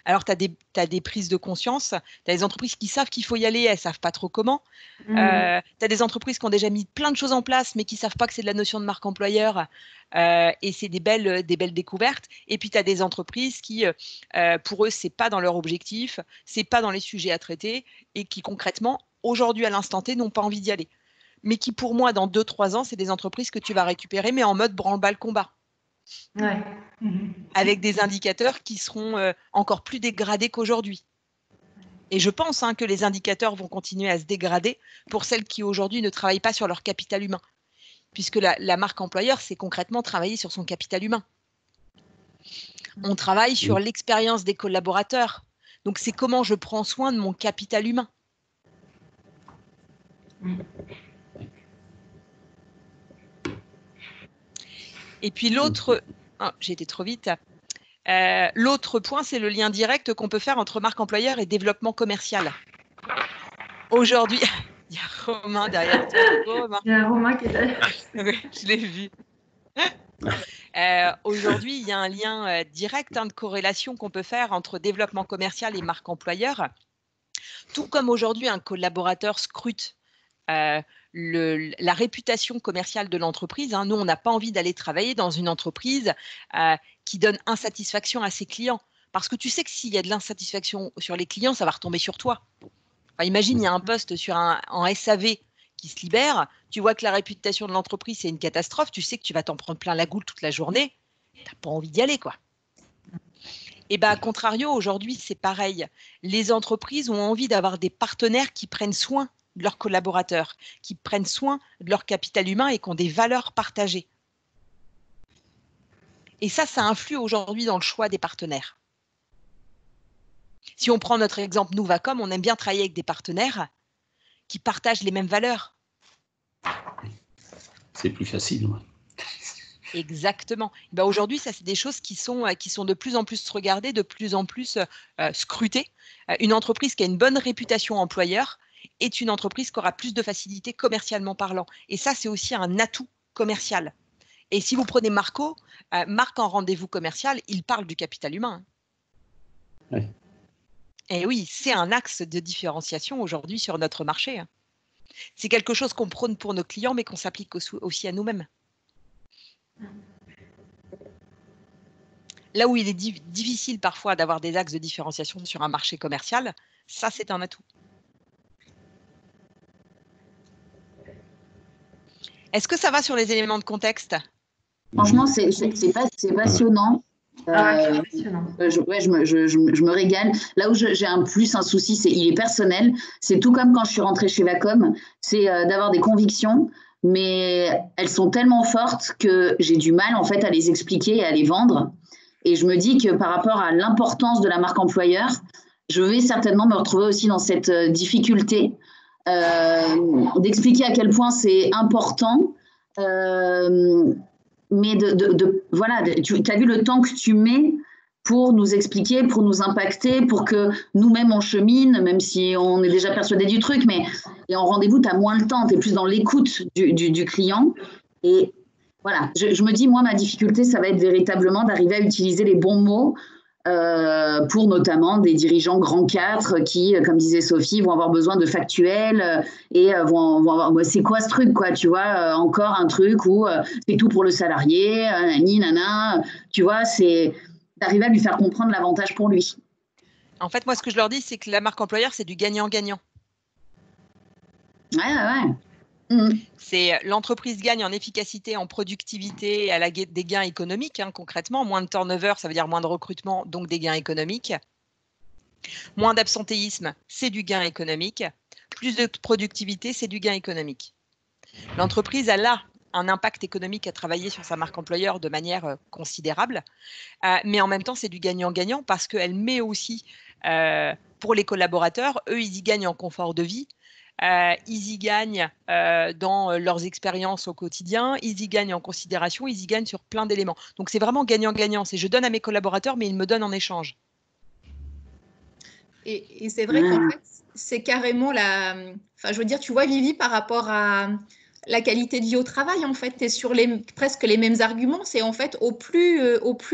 Alors, tu as des prises de conscience, tu as des entreprises qui savent qu'il faut y aller, elles ne savent pas trop comment. Tu as des entreprises qui ont déjà mis plein de choses en place, mais qui ne savent pas que c'est de la notion de marque employeur, et c'est des belles découvertes. Et puis, tu as des entreprises qui, pour eux, ce n'est pas dans leur objectif, ce n'est pas dans les sujets à traiter, et qui concrètement, aujourd'hui, à l'instant T, n'ont pas envie d'y aller. Mais qui, pour moi, dans 2-3 ans, c'est des entreprises que tu vas récupérer, mais en mode branle-bas le combat. Ouais. Avec des indicateurs qui seront encore plus dégradés qu'aujourd'hui. Et je pense que les indicateurs vont continuer à se dégrader pour celles qui aujourd'hui ne travaillent pas sur leur capital humain. Puisque la marque employeur, c'est concrètement travailler sur son capital humain. On travaille sur l'expérience des collaborateurs. Donc, c'est comment je prends soin de mon capital humain. Et puis l'autre, j'ai été trop vite. L'autre point, c'est le lien direct qu'on peut faire entre marque employeur et développement commercial. Aujourd'hui, il y a Romain derrière toi. Il y a Romain qui est derrière. Oui, je l'ai vu. Aujourd'hui, il y a un lien direct de corrélation qu'on peut faire entre développement commercial et marque employeur. Tout comme aujourd'hui, un collaborateur scrute la réputation commerciale de l'entreprise. Nous, on n'a pas envie d'aller travailler dans une entreprise qui donne insatisfaction à ses clients. Parce que tu sais que s'il y a de l'insatisfaction sur les clients, ça va retomber sur toi. Enfin, imagine, il y a un poste en SAV qui se libère, tu vois que la réputation de l'entreprise, c'est une catastrophe, tu sais que tu vas t'en prendre plein la goule toute la journée, tu n'as pas envie d'y aller, quoi. Et bien, à contrario, aujourd'hui, c'est pareil. Les entreprises ont envie d'avoir des partenaires qui prennent soin de leurs collaborateurs, qui prennent soin de leur capital humain et qui ont des valeurs partagées. Et ça influe aujourd'hui dans le choix des partenaires. Si on prend notre exemple Nouvacom, on aime bien travailler avec des partenaires qui partagent les mêmes valeurs. C'est plus facile. Ouais. Exactement. Ben aujourd'hui, ça, c'est des choses qui sont de plus en plus regardées, de plus en plus scrutées. Une entreprise qui a une bonne réputation employeur est une entreprise qui aura plus de facilité commercialement parlant. Et ça, c'est aussi un atout commercial. Et si vous prenez Marco, Marc en rendez-vous commercial, il parle du capital humain. Oui. Et oui, c'est un axe de différenciation aujourd'hui sur notre marché. C'est quelque chose qu'on prône pour nos clients, mais qu'on s'applique aussi à nous-mêmes. Là où il est difficile parfois d'avoir des axes de différenciation sur un marché commercial, ça, c'est un atout. Est-ce que ça va sur les éléments de contexte? Franchement, c'est passionnant. Je me régale. Là où j'ai un souci, il est personnel. C'est tout comme quand je suis rentrée chez Vacom, c'est d'avoir des convictions, mais elles sont tellement fortes que j'ai du mal en fait à les expliquer et à les vendre. Et je me dis que par rapport à l'importance de la marque employeur, je vais certainement me retrouver aussi dans cette difficulté d'expliquer à quel point c'est important. Mais voilà, tu as vu le temps que tu mets pour nous expliquer, pour nous impacter, pour que nous-mêmes on chemine, même si on est déjà persuadé du truc, et en rendez-vous, tu as moins le temps, tu es plus dans l'écoute du client. Et voilà, je me dis, moi, ma difficulté, ça va être véritablement d'arriver à utiliser les bons mots pour notamment des dirigeants grands 4 qui, comme disait Sophie, vont avoir besoin de factuels et vont avoir c'est quoi ce truc, quoi, tu vois, encore un truc où c'est tout pour le salarié, nani, nana, tu vois, c'est d'arriver à lui faire comprendre l'avantage pour lui. En fait, moi, ce que je leur dis, c'est que la marque employeur, c'est du gagnant-gagnant. Ouais. C'est l'entreprise gagne en efficacité, en productivité, elle a des gains économiques, concrètement. Moins de turnover, ça veut dire moins de recrutement, donc des gains économiques. Moins d'absentéisme, c'est du gain économique. Plus de productivité, c'est du gain économique. L'entreprise, elle a un impact économique à travailler sur sa marque employeur de manière considérable, mais en même temps, c'est du gagnant-gagnant parce qu'elle met aussi, pour les collaborateurs, eux, ils y gagnent en confort de vie. ils y gagnent dans leurs expériences au quotidien, ils y gagnent en considération, ils y gagnent sur plein d'éléments. Donc, c'est vraiment gagnant-gagnant. C'est je donne à mes collaborateurs, mais ils me donnent en échange. Et c'est vrai qu'en fait, c'est carrément Enfin, je veux dire, tu vois, Vivi, par rapport à la qualité de vie au travail, en fait, tu es sur presque les mêmes arguments. C'est en fait, au plus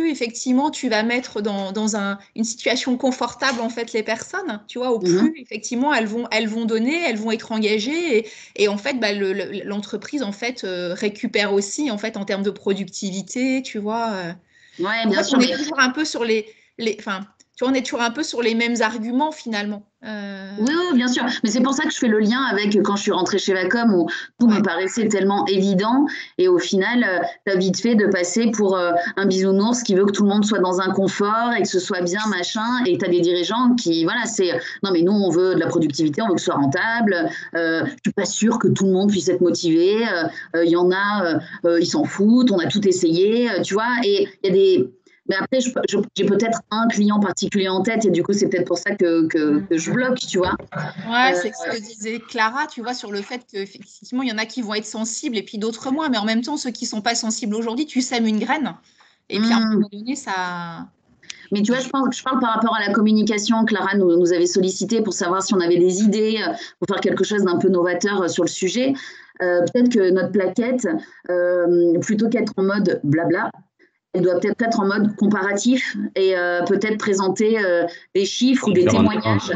effectivement, tu vas mettre dans une situation confortable, en fait, les personnes, tu vois, au plus, effectivement, elles vont donner, elles vont être engagées. Et en fait, bah, l'entreprise, en fait, récupère aussi, en fait, en termes de productivité, tu vois. Ouais, en bien fait, sûr. on est toujours un peu sur enfin, tu vois, on est toujours un peu sur les mêmes arguments finalement. Oui, bien sûr. Mais c'est pour ça que je fais le lien avec quand je suis rentrée chez Wacom où tout me paraissait tellement évident. Et au final, tu as vite fait de passer pour un bisounours qui veut que tout le monde soit dans un confort et que ce soit bien, machin. Et tu as des dirigeants qui, voilà, c'est non, mais nous, on veut de la productivité, on veut que ce soit rentable. Je suis pas sûre que tout le monde puisse être motivé. Il y en a, ils s'en foutent, on a tout essayé, tu vois. Et il y a des. Mais après, j'ai peut-être un client particulier en tête et du coup, c'est peut-être pour ça que je bloque, tu vois. Ouais, c'est ce que disait Clara, tu vois, sur le fait qu'effectivement, il y en a qui vont être sensibles et puis d'autres moins. Mais en même temps, ceux qui ne sont pas sensibles aujourd'hui, tu sèmes une graine. Et puis à un moment donné, ça… Mais tu vois, je parle par rapport à la communication. Clara nous avait sollicité pour savoir si on avait des idées pour faire quelque chose d'un peu novateur sur le sujet. Peut-être que notre plaquette, plutôt qu'être en mode blabla, elle doit peut-être être en mode comparatif et peut-être présenter des chiffres ou des témoignages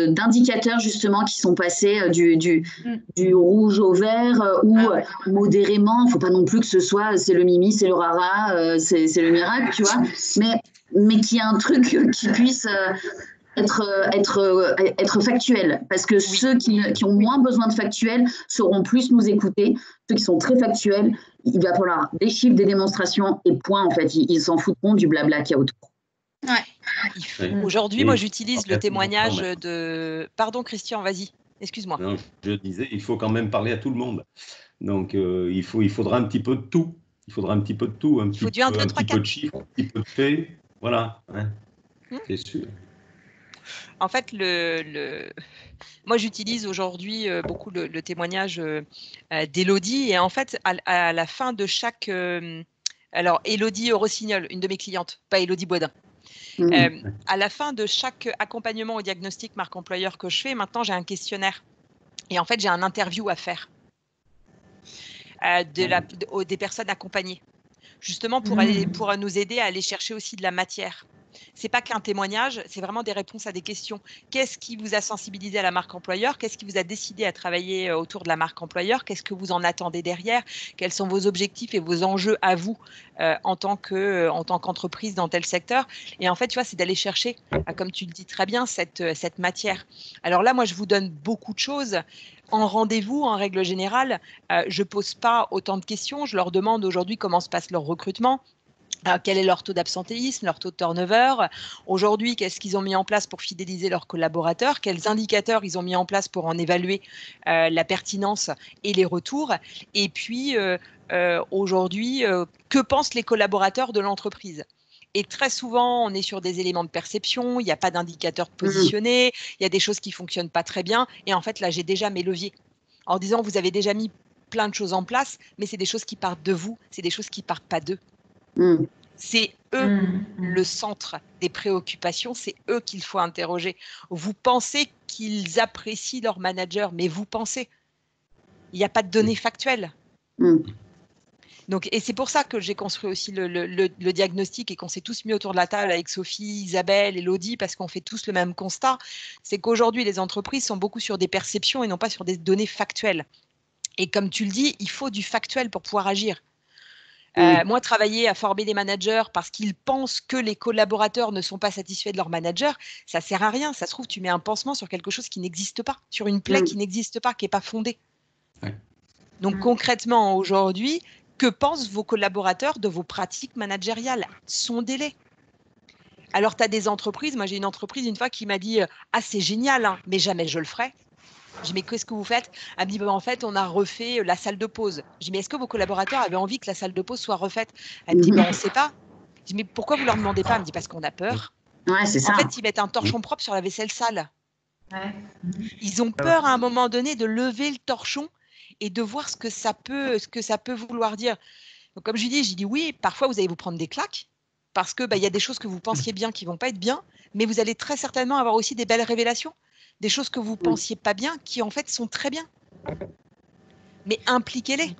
d'indicateurs justement qui sont passés du rouge au vert ou modérément. Il ne faut pas non plus que ce soit c'est le mimi, c'est le rara, c'est le miracle, tu vois. Mais qu'il y ait un truc qui puisse… être factuel, parce que ceux qui ont moins besoin de factuel sauront plus nous écouter. Ceux qui sont très factuels, il va falloir des chiffres, des démonstrations et point, en fait. Ils s'en foutront du blabla qu'il y a autour. Aujourd'hui, moi, j'utilise le témoignage de… Pardon, Christian, vas-y, excuse-moi. Non, je disais, il faut quand même parler à tout le monde. Donc, il faudra un petit peu de tout. Il faudra un petit peu de tout, un petit peu de chiffres, un petit peu de faits. Voilà, hein. C'est sûr. En fait, moi, j'utilise aujourd'hui beaucoup le témoignage d'Élodie. Et en fait, à la fin de chaque… alors, Élodie Rossignol, une de mes clientes, pas Élodie Boisdin. À la fin de chaque accompagnement au diagnostic marque employeur que je fais, maintenant, j'ai un questionnaire. Et en fait, j'ai un interview à faire des personnes accompagnées, justement pour nous aider à aller chercher aussi de la matière. C'est pas qu'un témoignage, c'est vraiment des réponses à des questions. Qu'est-ce qui vous a sensibilisé à la marque employeur? Qu'est-ce qui vous a décidé à travailler autour de la marque employeur? Qu'est-ce que vous en attendez derrière? Quels sont vos objectifs et vos enjeux à vous en tant qu'entreprise dans tel secteur? Et en fait, tu vois, c'est d'aller chercher, comme tu le dis très bien, cette matière. Alors là, moi, je vous donne beaucoup de choses. En rendez-vous, en règle générale, je ne pose pas autant de questions. Je leur demande aujourd'hui comment se passe leur recrutement. Quel est leur taux d'absentéisme, leur taux de turnover? Aujourd'hui, qu'est-ce qu'ils ont mis en place pour fidéliser leurs collaborateurs? Quels indicateurs ils ont mis en place pour en évaluer la pertinence et les retours? Et puis, aujourd'hui, que pensent les collaborateurs de l'entreprise? Et très souvent, on est sur des éléments de perception, il n'y a pas d'indicateur positionné, il y a des choses qui ne fonctionnent pas très bien. Et en fait, là, j'ai déjà mes leviers. En disant, vous avez déjà mis plein de choses en place, mais c'est des choses qui partent de vous, c'est des choses qui ne partent pas d'eux. C'est eux le centre des préoccupations, c'est eux qu'il faut interroger. Vous pensez qu'ils apprécient leur manager, mais vous pensez. Il n'y a pas de données factuelles. Donc, et c'est pour ça que j'ai construit aussi le diagnostic et qu'on s'est tous mis autour de la table avec Sophie, Isabelle, Élodie, parce qu'on fait tous le même constat. C'est qu'aujourd'hui, les entreprises sont beaucoup sur des perceptions et non pas sur des données factuelles. Et comme tu le dis, il faut du factuel pour pouvoir agir. Moi, travailler à former des managers parce qu'ils pensent que les collaborateurs ne sont pas satisfaits de leur manager, ça ne sert à rien. Ça se trouve, tu mets un pansement sur quelque chose qui n'existe pas, sur une plaie qui n'existe pas, qui n'est pas fondée. Donc, concrètement, aujourd'hui, que pensent vos collaborateurs de vos pratiques managériales? Sondez-les. Alors, tu as des entreprises. Moi, j'ai une entreprise une fois qui m'a dit « Ah, c'est génial, hein, mais jamais je le ferai ». Je dis, mais qu'est-ce que vous faites? Elle me dit, en fait, on a refait la salle de pause. Je dis, mais est-ce que vos collaborateurs avaient envie que la salle de pause soit refaite? Elle me dit, on ne sait pas. Je dis, mais pourquoi vous ne leur demandez pas? Elle me dit, parce qu'on a peur. Ouais, c'est ça. En fait, ils mettent un torchon propre sur la vaisselle sale. Ouais. Ils ont peur à un moment donné de lever le torchon et de voir ce que ça peut vouloir dire. Donc, comme je dis oui, parfois vous allez vous prendre des claques parce que y a des choses que vous pensiez bien qui ne vont pas être bien, mais vous allez très certainement avoir aussi des belles révélations, des choses que vous ne pensiez pas bien qui en fait sont très bien. Mais impliquez-les.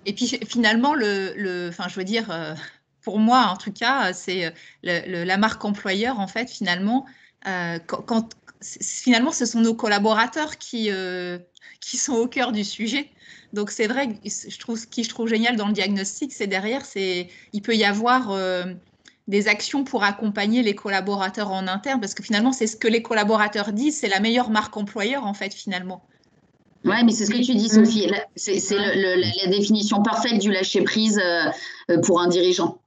Et puis finalement, je veux dire, pour moi en tout cas, c'est la marque employeur en fait finalement. Finalement, ce sont nos collaborateurs qui sont au cœur du sujet. Donc c'est vrai, je trouve génial dans le diagnostic, c'est derrière, il peut y avoir des actions pour accompagner les collaborateurs en interne, parce que finalement, c'est ce que les collaborateurs disent, c'est la meilleure marque employeur en fait finalement. Ouais, mais c'est ce que tu dis, Sophie. C'est la définition parfaite du lâcher prise pour un dirigeant.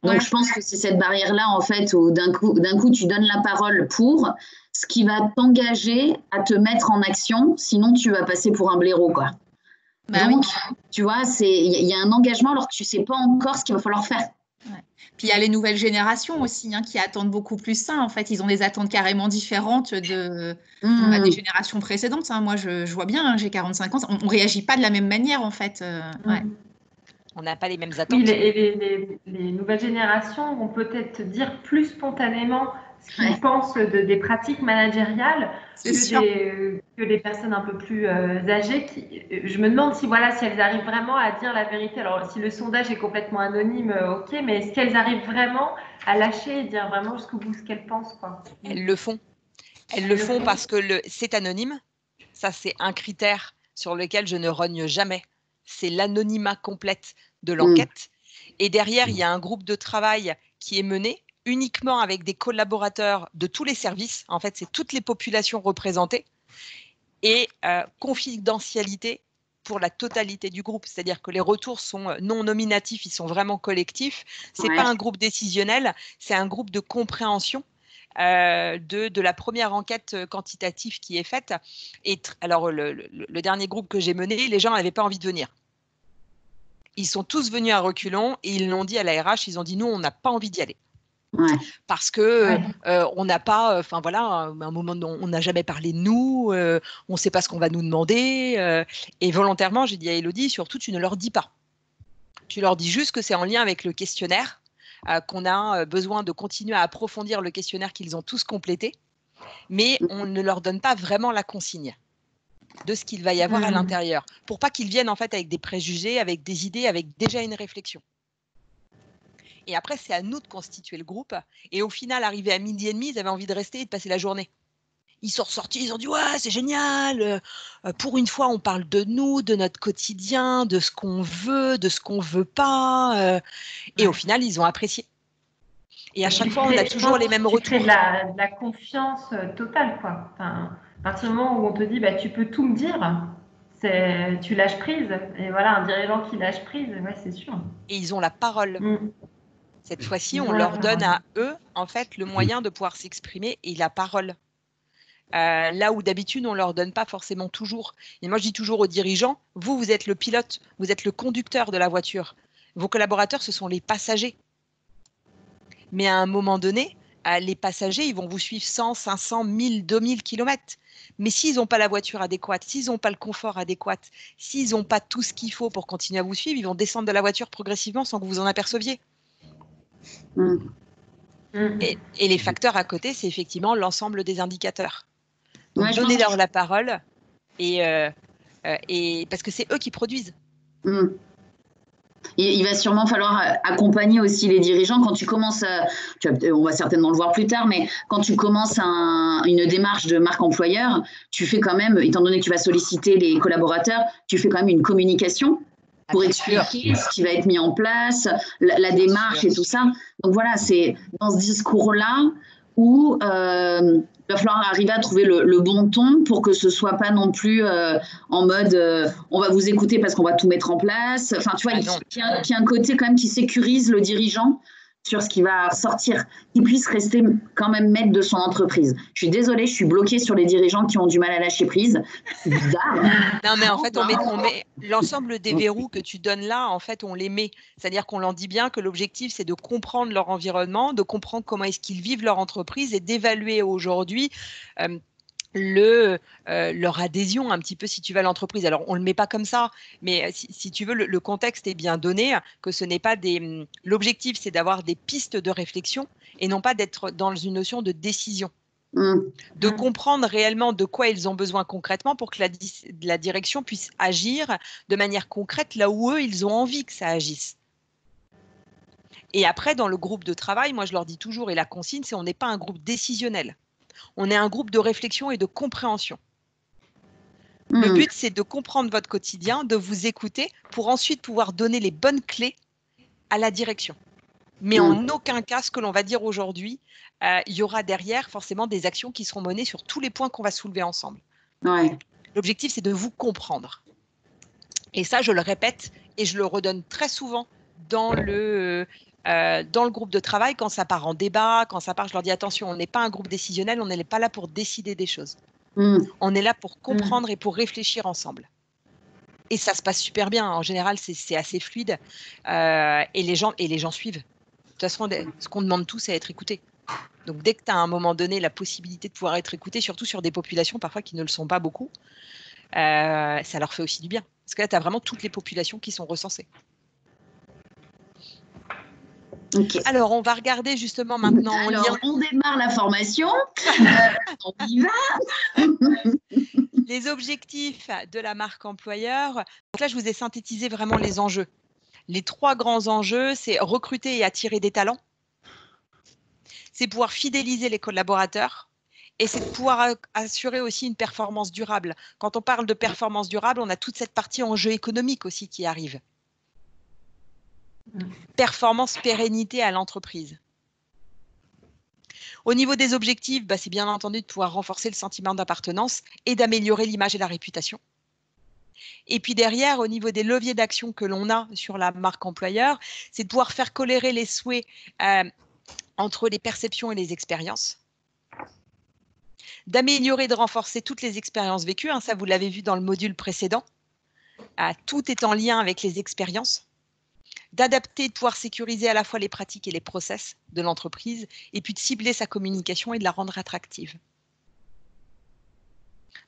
Donc, je pense que c'est cette barrière-là, en fait, où d'un coup, tu donnes la parole pour ce qui va t'engager à te mettre en action, sinon tu vas passer pour un blaireau, quoi. Donc, tu vois, il y a un engagement alors que tu ne sais pas encore ce qu'il va falloir faire. Ouais. Puis il y a les nouvelles générations aussi qui attendent beaucoup plus ça. En fait, ils ont des attentes carrément différentes des générations précédentes. Moi, je vois bien, j'ai 45 ans, on ne réagit pas de la même manière, en fait. On n'a pas les mêmes attentes. Oui, les nouvelles générations vont peut-être dire plus spontanément ce qu'ils pensent des pratiques managériales que des personnes un peu plus âgées. Je me demande si elles arrivent vraiment à dire la vérité. Alors, si le sondage est complètement anonyme, ok, mais est-ce qu'elles arrivent vraiment à lâcher et dire vraiment jusqu'au bout ce qu'elles pensent, quoi? Elles le font. Elles le font parce que c'est anonyme. Ça, c'est un critère sur lequel je ne rogne jamais. C'est l'anonymat complète de l'enquête. Et derrière, il y a un groupe de travail qui est mené uniquement avec des collaborateurs de tous les services. En fait, c'est toutes les populations représentées. Et confidentialité pour la totalité du groupe. C'est-à-dire que les retours sont non nominatifs, ils sont vraiment collectifs. Ce n'est pas un groupe décisionnel, c'est un groupe de compréhension de la première enquête quantitative qui est faite. Et alors, le dernier groupe que j'ai mené, les gens n'avaient pas envie de venir. Ils sont tous venus à reculons et ils l'ont dit à la RH, ils ont dit nous, on n'a pas envie d'y aller. Parce que on n'a pas, à un moment on n'a jamais parlé de nous, on ne sait pas ce qu'on va nous demander. Et volontairement, j'ai dit à Élodie, surtout, tu ne leur dis pas. Tu leur dis juste que c'est en lien avec le questionnaire, qu'on a besoin de continuer à approfondir le questionnaire qu'ils ont tous complété, mais on ne leur donne pas vraiment la consigne de ce qu'il va y avoir à l'intérieur, pour pas qu'ils viennent en fait avec des préjugés, avec des idées, avec déjà une réflexion. Et après, c'est à nous de constituer le groupe. Et au final, arrivé à 12h30, ils avaient envie de rester et de passer la journée. Ils sont ressortis, ils ont dit « Ouais, c'est génial, pour une fois, on parle de nous, de notre quotidien, de ce qu'on veut, de ce qu'on ne veut pas. » Et au final, ils ont apprécié. Et à chaque fois, on a toujours les mêmes retours. Tu crées de la confiance totale, quoi. Enfin, à partir du moment où on te dit tu peux tout me dire, tu lâches prise. Et voilà, un dirigeant qui lâche prise, c'est sûr. Et ils ont la parole. Cette fois-ci, on leur donne à eux, en fait, le moyen de pouvoir s'exprimer et la parole. Là où d'habitude, on ne leur donne pas forcément toujours. Et moi, je dis toujours aux dirigeants, vous êtes le pilote, vous êtes le conducteur de la voiture. Vos collaborateurs, ce sont les passagers. Mais à un moment donné, les passagers, ils vont vous suivre 100, 500, 1000, 2000 km. Mais s'ils n'ont pas la voiture adéquate, s'ils n'ont pas le confort adéquat, s'ils n'ont pas tout ce qu'il faut pour continuer à vous suivre, ils vont descendre de la voiture progressivement sans que vous en aperceviez. Et les facteurs à côté, c'est effectivement l'ensemble des indicateurs. Donc, donnez-leur la parole et parce que c'est eux qui produisent. Il va sûrement falloir accompagner aussi les dirigeants quand tu commences on va certainement le voir plus tard, mais quand tu commences une démarche de marque employeur, tu fais quand même, étant donné que tu vas solliciter les collaborateurs, tu fais quand même une communication pour expliquer ce qui va être mis en place, la démarche et tout ça. Donc voilà, c'est dans ce discours-là où il va falloir arriver à trouver le bon ton pour que ce soit pas non plus en mode on va vous écouter parce qu'on va tout mettre en place. Enfin, tu vois, qu'il y a un côté quand même qui sécurise le dirigeant sur ce qui va sortir, qu'il puisse rester quand même maître de son entreprise. Je suis désolée, je suis bloquée sur les dirigeants qui ont du mal à lâcher prise. C'est bizarre. Non, mais en fait, on met l'ensemble des verrous que tu donnes là, en fait, on les met. C'est-à-dire qu'on leur dit bien que l'objectif, c'est de comprendre leur environnement, de comprendre comment est-ce qu'ils vivent leur entreprise et d'évaluer aujourd'hui leur adhésion un petit peu, si tu veux, à l'entreprise. Alors, on ne le met pas comme ça, mais si tu veux, le contexte est bien donné, que ce n'est pas des… L'objectif, c'est d'avoir des pistes de réflexion et non pas d'être dans une notion de décision. De comprendre réellement de quoi ils ont besoin concrètement pour que la direction puisse agir de manière concrète là où eux, ils ont envie que ça agisse. Et après, dans le groupe de travail, moi, je leur dis toujours, et la consigne, c'est on n'est pas un groupe décisionnel. On est un groupe de réflexion et de compréhension. Le but, c'est de comprendre votre quotidien, de vous écouter pour ensuite pouvoir donner les bonnes clés à la direction. Mais en aucun cas, ce que l'on va dire aujourd'hui, il y aura derrière forcément des actions qui seront menées sur tous les points qu'on va soulever ensemble. Ouais. L'objectif, c'est de vous comprendre. Et ça, je le répète et je le redonne très souvent dans le groupe de travail, quand ça part en débat, quand ça part, je leur dis attention, on n'est pas un groupe décisionnel, on n'est pas là pour décider des choses. On est là pour comprendre et pour réfléchir ensemble. Et ça se passe super bien. En général, c'est assez fluide et les gens suivent. De toute façon, ce qu'on demande tous, c'est être écouté. Donc, dès que tu as à un moment donné la possibilité de pouvoir être écouté, surtout sur des populations parfois qui ne le sont pas beaucoup, ça leur fait aussi du bien. Parce que là, tu as vraiment toutes les populations qui sont recensées. Okay. Alors, on va regarder justement maintenant. On démarre la formation. On y va. Les objectifs de la marque employeur. Donc là, je vous ai synthétisé vraiment les enjeux. Les 3 grands enjeux, c'est recruter et attirer des talents. C'est pouvoir fidéliser les collaborateurs. Et c'est de pouvoir assurer aussi une performance durable. Quand on parle de performance durable, on a toute cette partie enjeu économique aussi qui arrive. Performance, pérennité à l'entreprise. Au niveau des objectifs, c'est bien entendu de pouvoir renforcer le sentiment d'appartenance et d'améliorer l'image et la réputation. Et puis derrière, au niveau des leviers d'action que l'on a sur la marque employeur, c'est de pouvoir faire collaborer les souhaits entre les perceptions et les expériences. D'améliorer et de renforcer toutes les expériences vécues, ça vous l'avez vu dans le module précédent. Tout est en lien avec les expériences. D'adapter, de pouvoir sécuriser à la fois les pratiques et les process de l'entreprise, et puis de cibler sa communication et de la rendre attractive.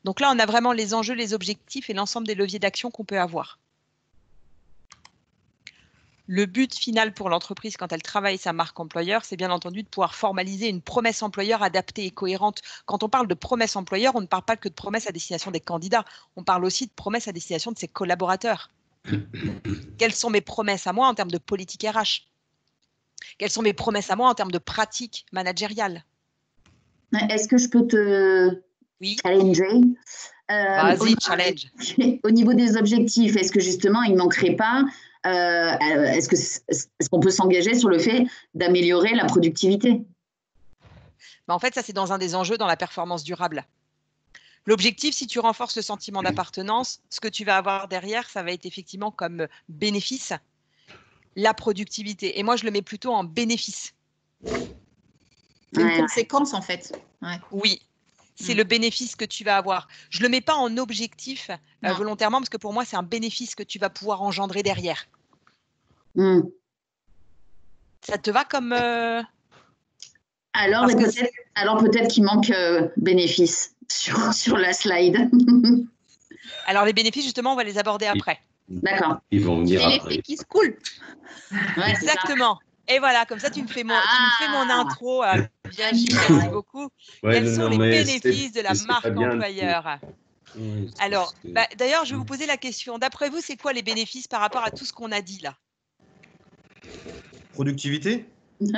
Donc là, on a vraiment les enjeux, les objectifs et l'ensemble des leviers d'action qu'on peut avoir. Le but final pour l'entreprise quand elle travaille sa marque employeur, c'est bien entendu de pouvoir formaliser une promesse employeur adaptée et cohérente. Quand on parle de promesse employeur, on ne parle pas que de promesse à destination des candidats, on parle aussi de promesse à destination de ses collaborateurs. Quelles sont mes promesses à moi en termes de politique RH? Quelles sont mes promesses à moi en termes de pratique managériale? Est-ce que je peux te challenger? Vas-y, challenge. Au niveau des objectifs, est-ce que justement, il ne manquerait pas, est-ce qu'on peut s'engager sur le fait d'améliorer la productivité? En fait, ça, c'est dans un des enjeux dans la performance durable. L'objectif, si tu renforces le sentiment d'appartenance, ce que tu vas avoir derrière, ça va être effectivement comme bénéfice, la productivité. Et moi, je le mets plutôt en bénéfice. C'est une conséquence, en fait. Oui, c'est le bénéfice que tu vas avoir. Je ne le mets pas en objectif volontairement, parce que pour moi, c'est un bénéfice que tu vas pouvoir engendrer derrière. Ça te va comme… Alors peut-être qu'il manque bénéfice sur la slide. Alors, les bénéfices, justement, on va les aborder après. D'accord. Ils vont venir après. C'est l'effet qui se coule. Ouais, exactement. Et voilà, comme ça, tu me fais mon intro. Bien, merci beaucoup. Quels sont les bénéfices de la marque employeur? Alors, d'ailleurs, je vais vous poser la question. D'après vous, c'est quoi les bénéfices par rapport à tout ce qu'on a dit là? Productivité? Il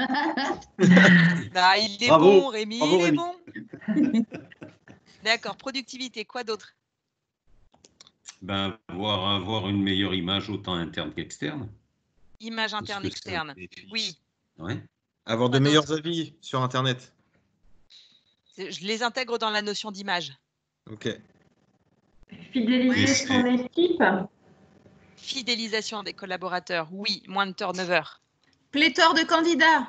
est bon, Rémi, il est bon. D'accord, productivité, quoi d'autre? Avoir une meilleure image autant interne qu'externe. Image interne, externe, oui. Ouais. Avoir de meilleurs avis sur Internet. Je les intègre dans la notion d'image. Ok. Fidéliser son équipe. Fidélisation des collaborateurs, oui, moins de turnover. Pléthore de candidats.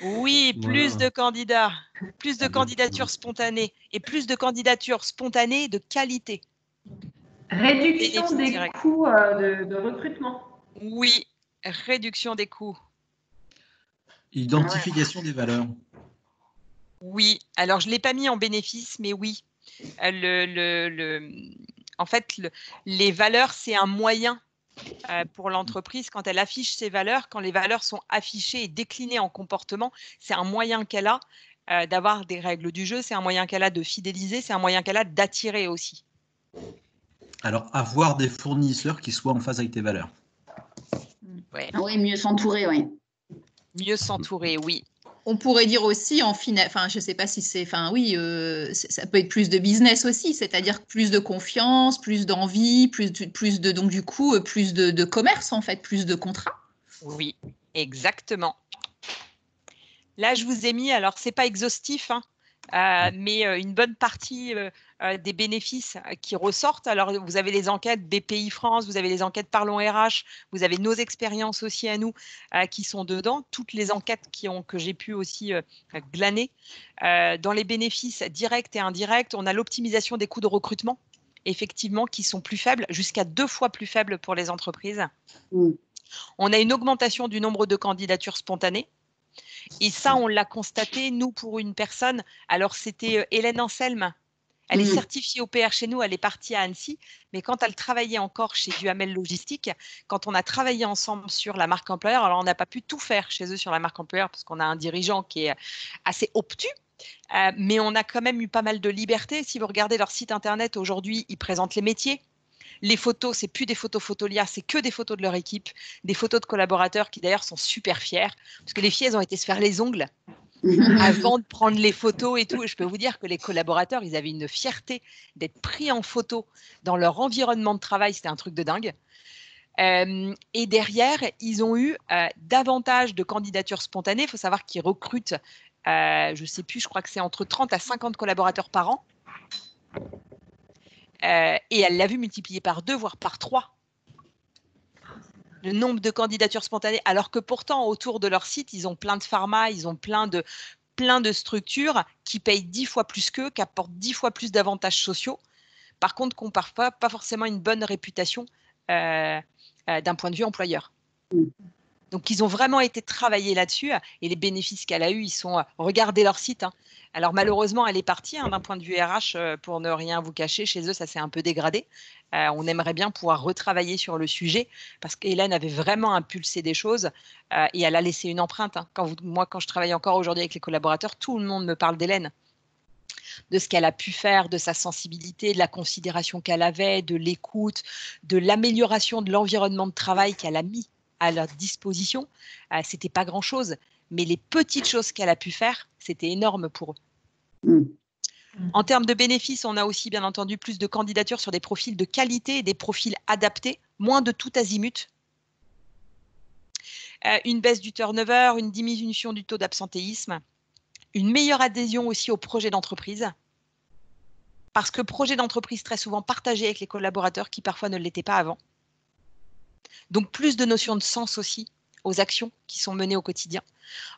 Oui, plus de candidats, plus de candidatures spontanées et plus de candidatures spontanées de qualité. Réduction des coûts de recrutement. Oui, réduction des coûts. Identification des valeurs. Oui, alors je ne l'ai pas mis en bénéfice, mais oui. En fait, les valeurs, c'est un moyen pour l'entreprise quand elle affiche ses valeurs, quand les valeurs sont affichées et déclinées en comportement, c'est un moyen qu'elle a d'avoir des règles du jeu, c'est un moyen qu'elle a de fidéliser, c'est un moyen qu'elle a d'attirer aussi. Alors, avoir des fournisseurs qui soient en phase avec tes valeurs. Ouais. Oui, mieux s'entourer, oui. Mieux s'entourer, oui. On pourrait dire aussi, je ne sais pas si c'est, ça peut être plus de business aussi, c'est-à-dire plus de confiance, plus d'envie, donc du coup, plus de commerce en fait, plus de contrats. Oui, exactement. Là, je vous ai mis, alors c'est pas exhaustif, mais une bonne partie des bénéfices qui ressortent. Alors, vous avez les enquêtes BPI France, vous avez les enquêtes Parlons RH, vous avez nos expériences aussi à nous qui sont dedans, toutes les enquêtes que j'ai pu aussi glaner. Dans les bénéfices directs et indirects, on a l'optimisation des coûts de recrutement, effectivement, qui sont plus faibles, jusqu'à 2 fois plus faibles pour les entreprises. On a une augmentation du nombre de candidatures spontanées. Et ça, on l'a constaté, nous, pour une personne. Alors, c'était Hélène Anselme. Elle est certifiée OPR chez nous, elle est partie à Annecy. Mais quand elle travaillait encore chez Duhamel Logistique, quand on a travaillé ensemble sur la marque employeur, alors on n'a pas pu tout faire chez eux sur la marque employeur parce qu'on a un dirigeant qui est assez obtus. Mais on a quand même eu pas mal de liberté. Si vous regardez leur site internet, aujourd'hui, ils présentent les métiers. Les photos, c'est plus des photos Photolia, c'est que des photos de leur équipe, des photos de collaborateurs qui d'ailleurs sont super fiers, parce que les filles, elles ont été se faire les ongles avant de prendre les photos et tout. Et je peux vous dire que les collaborateurs, ils avaient une fierté d'être pris en photo dans leur environnement de travail, c'était un truc de dingue. Et derrière, ils ont eu davantage de candidatures spontanées. Il faut savoir qu'ils recrutent, je ne sais plus, je crois que c'est entre 30 à 50 collaborateurs par an. Et elle l'a vu multiplier par 2, voire par 3, le nombre de candidatures spontanées, alors que pourtant, autour de leur site, ils ont plein de pharma, ils ont plein de structures qui payent 10 fois plus qu'eux, qui apportent 10 fois plus d'avantages sociaux, par contre, qui n'ont parfois pas forcément une bonne réputation d'un point de vue employeur. Donc, ils ont vraiment été travaillés là-dessus et les bénéfices qu'elle a eus, ils sont regardez leur site. Alors, malheureusement, elle est partie d'un point de vue RH, pour ne rien vous cacher. Chez eux, ça s'est un peu dégradé. On aimerait bien pouvoir retravailler sur le sujet parce qu'Hélène avait vraiment impulsé des choses et elle a laissé une empreinte. Moi, quand je travaille encore aujourd'hui avec les collaborateurs, tout le monde me parle d'Hélène, de ce qu'elle a pu faire, de sa sensibilité, de la considération qu'elle avait, de l'écoute, de l'amélioration de l'environnement de travail qu'elle a mis à leur disposition. C'était pas grand-chose, mais les petites choses qu'elle a pu faire, c'était énorme pour eux. En termes de bénéfices, on a aussi bien entendu plus de candidatures sur des profils de qualité et des profils adaptés, moins de tout azimut. Une baisse du turnover, une diminution du taux d'absentéisme, une meilleure adhésion aussi au projet d'entreprise, parce que projet d'entreprise très souvent partagé avec les collaborateurs qui parfois ne l'étaient pas avant. Donc plus de notions de sens aussi aux actions qui sont menées au quotidien,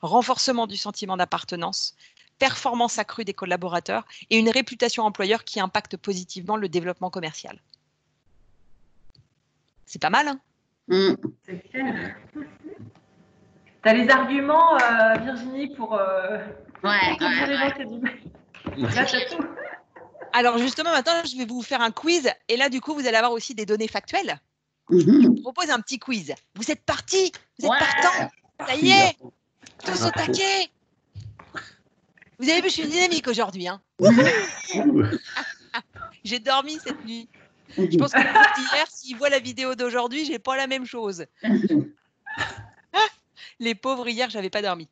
renforcement du sentiment d'appartenance, performance accrue des collaborateurs et une réputation employeur qui impacte positivement le développement commercial. C'est pas mal, hein? C'est clair. Tu as les arguments, Virginie, pour dire les gens qui ont du mal. Là, t'as tout. Alors justement, maintenant, je vais vous faire un quiz et là, du coup, vous allez avoir aussi des données factuelles. Je vous propose un petit quiz. Vous êtes partis? Vous êtes partants? Ça y est, tous au taquet. Vous avez vu, je suis dynamique aujourd'hui. Hein. J'ai dormi cette nuit. Je pense que le groupe d'hier, s'ils voient la vidéo d'aujourd'hui, j'ai pas la même chose. Les pauvres, hier, j'avais pas dormi.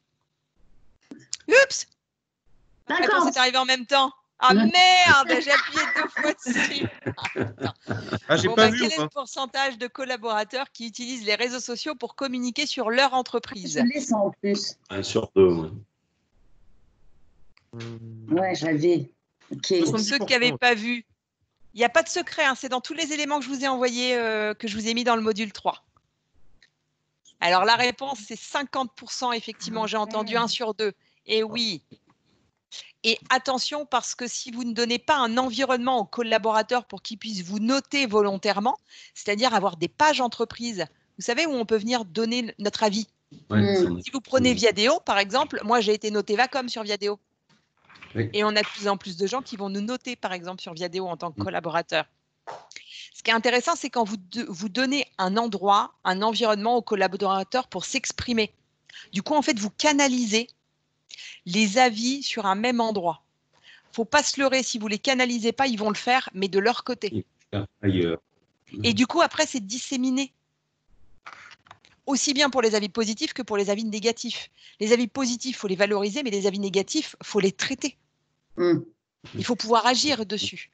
Oups! D'accord. C'est arrivé en même temps. Ah merde, j'ai appuyé 2 fois dessus. J'ai pas vu. Quel est le pourcentage de collaborateurs qui utilisent les réseaux sociaux pour communiquer sur leur entreprise? Je l'ai ça en plus. 1 sur 2. Ouais, j'avais. Okay. Pour ceux qui n'avaient pas vu, il n'y a pas de secret, hein, c'est dans tous les éléments que je vous ai envoyés, que je vous ai mis dans le module 3. Alors, la réponse, c'est 50%, effectivement. J'ai entendu 1 sur 2. Et oui. Et attention, parce que si vous ne donnez pas un environnement aux collaborateurs pour qu'ils puissent vous noter volontairement, c'est-à-dire avoir des pages entreprises, vous savez, où on peut venir donner notre avis. Si vous prenez Viadeo, par exemple, moi, j'ai été notée Vacom sur Viadeo. Oui. Et on a de plus en plus de gens qui vont nous noter, par exemple, sur Viadeo en tant que collaborateurs. Ce qui est intéressant, c'est quand vous donnez un endroit, un environnement aux collaborateurs pour s'exprimer. Du coup, en fait, vous canalisez les avis sur un même endroit. Il ne faut pas se leurrer, si vous ne les canalisez pas, ils vont le faire, mais de leur côté. Ailleurs. Et du coup, après, c'est disséminé. Aussi bien pour les avis positifs que pour les avis négatifs. Les avis positifs, il faut les valoriser, mais les avis négatifs, il faut les traiter. Il faut pouvoir agir dessus.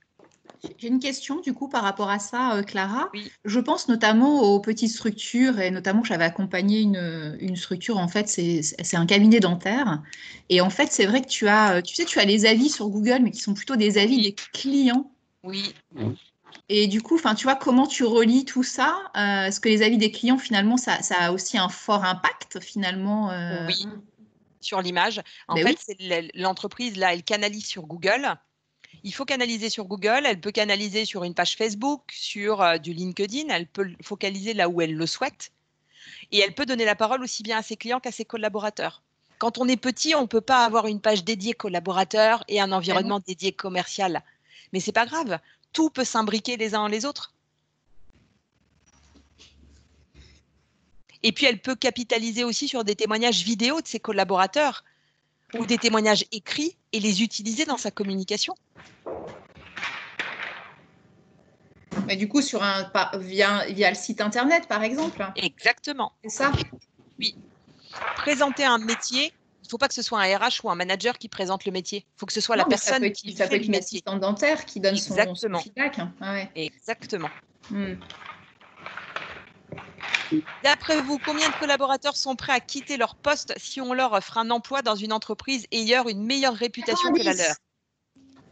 J'ai une question du coup par rapport à ça, Clara. Oui. Je pense notamment aux petites structures et notamment j'avais accompagné une structure, en fait, c'est un cabinet dentaire. Et en fait, c'est vrai que tu as les avis sur Google, mais qui sont plutôt des avis des clients. Oui. Et du coup, tu vois, comment tu relis tout ça? Est-ce que les avis des clients, finalement, ça a aussi un fort impact, finalement Oui, sur l'image. En fait, oui. L'entreprise, là, elle canalise sur Google. Il faut canaliser sur Google, elle peut canaliser sur une page Facebook, sur du LinkedIn, elle peut focaliser là où elle le souhaite. Et elle peut donner la parole aussi bien à ses clients qu'à ses collaborateurs. Quand on est petit, on ne peut pas avoir une page dédiée collaborateurs et un environnement dédié commercial. Mais ce n'est pas grave, tout peut s'imbriquer les uns les autres. Et puis, elle peut capitaliser aussi sur des témoignages vidéo de ses collaborateurs ou des témoignages écrits et les utiliser dans sa communication. Mais du coup, via le site internet, par exemple. Exactement. C'est ça? Oui. Présenter un métier, il ne faut pas que ce soit un RH ou un manager qui présente le métier. Il faut que ce soit la personne qui fait le métier. Ça peut être une assistante dentaire qui donne son feedback. Ah ouais. Exactement. D'après vous, combien de collaborateurs sont prêts à quitter leur poste si on leur offre un emploi dans une entreprise ayant une meilleure réputation que la leur?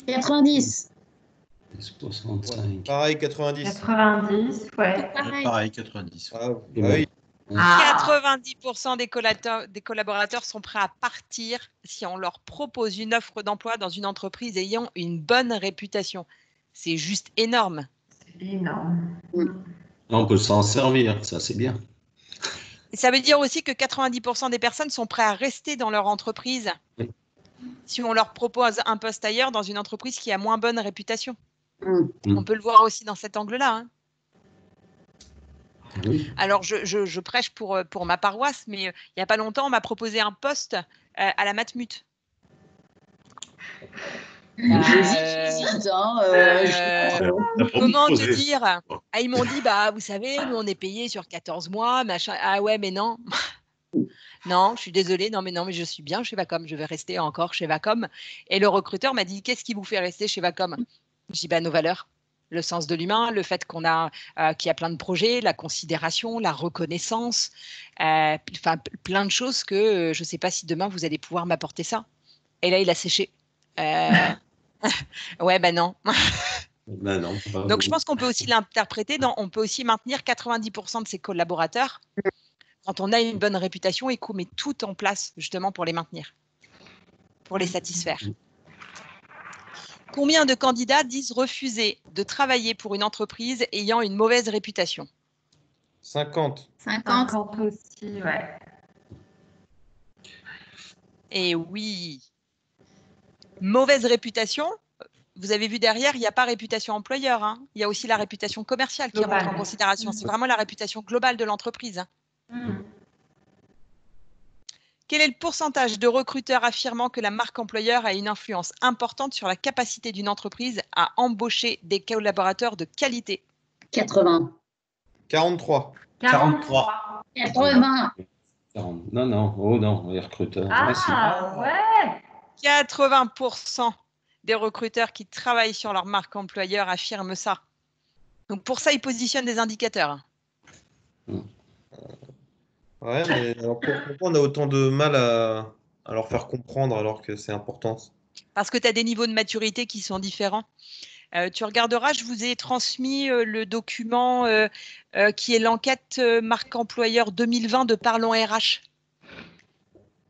90. 65. Pareil, 90. 90, ouais. Pareil, 90. Ah, oui. 90% des collaborateurs sont prêts à partir si on leur propose une offre d'emploi dans une entreprise ayant une bonne réputation. C'est juste énorme. C'est énorme. On peut s'en servir, ça c'est bien. Et ça veut dire aussi que 90% des personnes sont prêtes à rester dans leur entreprise si on leur propose un poste ailleurs dans une entreprise qui a moins bonne réputation. On peut le voir aussi dans cet angle-là. Hein. Oui. Alors, je prêche pour ma paroisse, mais il n'y a pas longtemps, on m'a proposé un poste à la Matmut. J'hésite. Comment te dire? Ils m'ont dit, vous savez, nous, on est payé sur 14 mois, machin. Ah ouais, mais non. Non, je suis désolée, non, mais je suis bien chez Vacom, je vais rester encore chez Vacom. Et le recruteur m'a dit, qu'est-ce qui vous fait rester chez Vacom? Je dis, nos valeurs. Le sens de l'humain, le fait qu'il y a plein de projets, la considération, la reconnaissance, plein de choses que je ne sais pas si demain vous allez pouvoir m'apporter ça. Et là, il a séché. Ouais, non. Non. Donc, je pense qu'on peut aussi l'interpréter on peut aussi maintenir 90% de ses collaborateurs quand on a une bonne réputation et qu'on met tout en place justement pour les maintenir, pour les satisfaire. Combien de candidats disent refuser de travailler pour une entreprise ayant une mauvaise réputation? 50. 50 aussi, ouais. Et oui. Mauvaise réputation, vous avez vu derrière, il n'y a pas réputation employeur. Hein. Il y a aussi la réputation commerciale qui rentre en considération. C'est vraiment la réputation globale de l'entreprise. Hein. Quel est le pourcentage de recruteurs affirmant que la marque employeur a une influence importante sur la capacité d'une entreprise à embaucher des collaborateurs de qualité? 80. 43. 43. 80. Non. Oh non, les recruteurs. Ouais. 80% des recruteurs qui travaillent sur leur marque employeur affirment ça. Donc, pour ça, ils positionnent des indicateurs. Ouais, mais alors pourquoi on a autant de mal à leur faire comprendre alors que c'est important? Parce que tu as des niveaux de maturité qui sont différents. Tu regarderas, je vous ai transmis le document qui est l'enquête marque employeur 2020 de Parlons RH.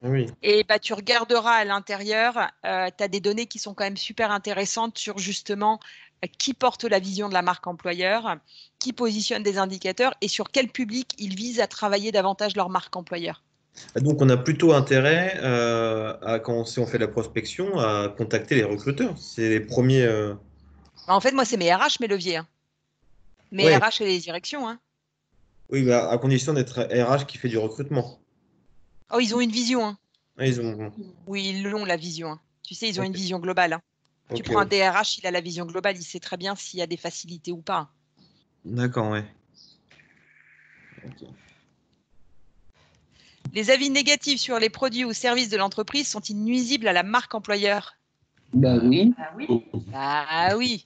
Oui. Et bah, tu regarderas à l'intérieur, tu as des données qui sont quand même super intéressantes sur justement qui porte la vision de la marque employeur, qui positionne des indicateurs et sur quel public ils visent à travailler davantage leur marque employeur. Donc, on a plutôt intérêt, si on fait de la prospection, à contacter les recruteurs. C'est les premiers. En fait, moi, c'est mes RH, mes leviers. Hein. Mes Ouais. RH et les directions. Hein. Oui, bah, à condition d'être RH qui fait du recrutement. Oh, ils ont une vision. Hein. Ah, ils ont... Oui, ils l'ont, la vision. Hein. Tu sais, ils ont une vision globale. Hein. Tu prends un DRH, il a la vision globale, il sait très bien s'il y a des facilités ou pas. D'accord, ouais. Okay. Les avis négatifs sur les produits ou services de l'entreprise sont-ils nuisibles à la marque employeur? Bah oui. Ah oui. Bah oui.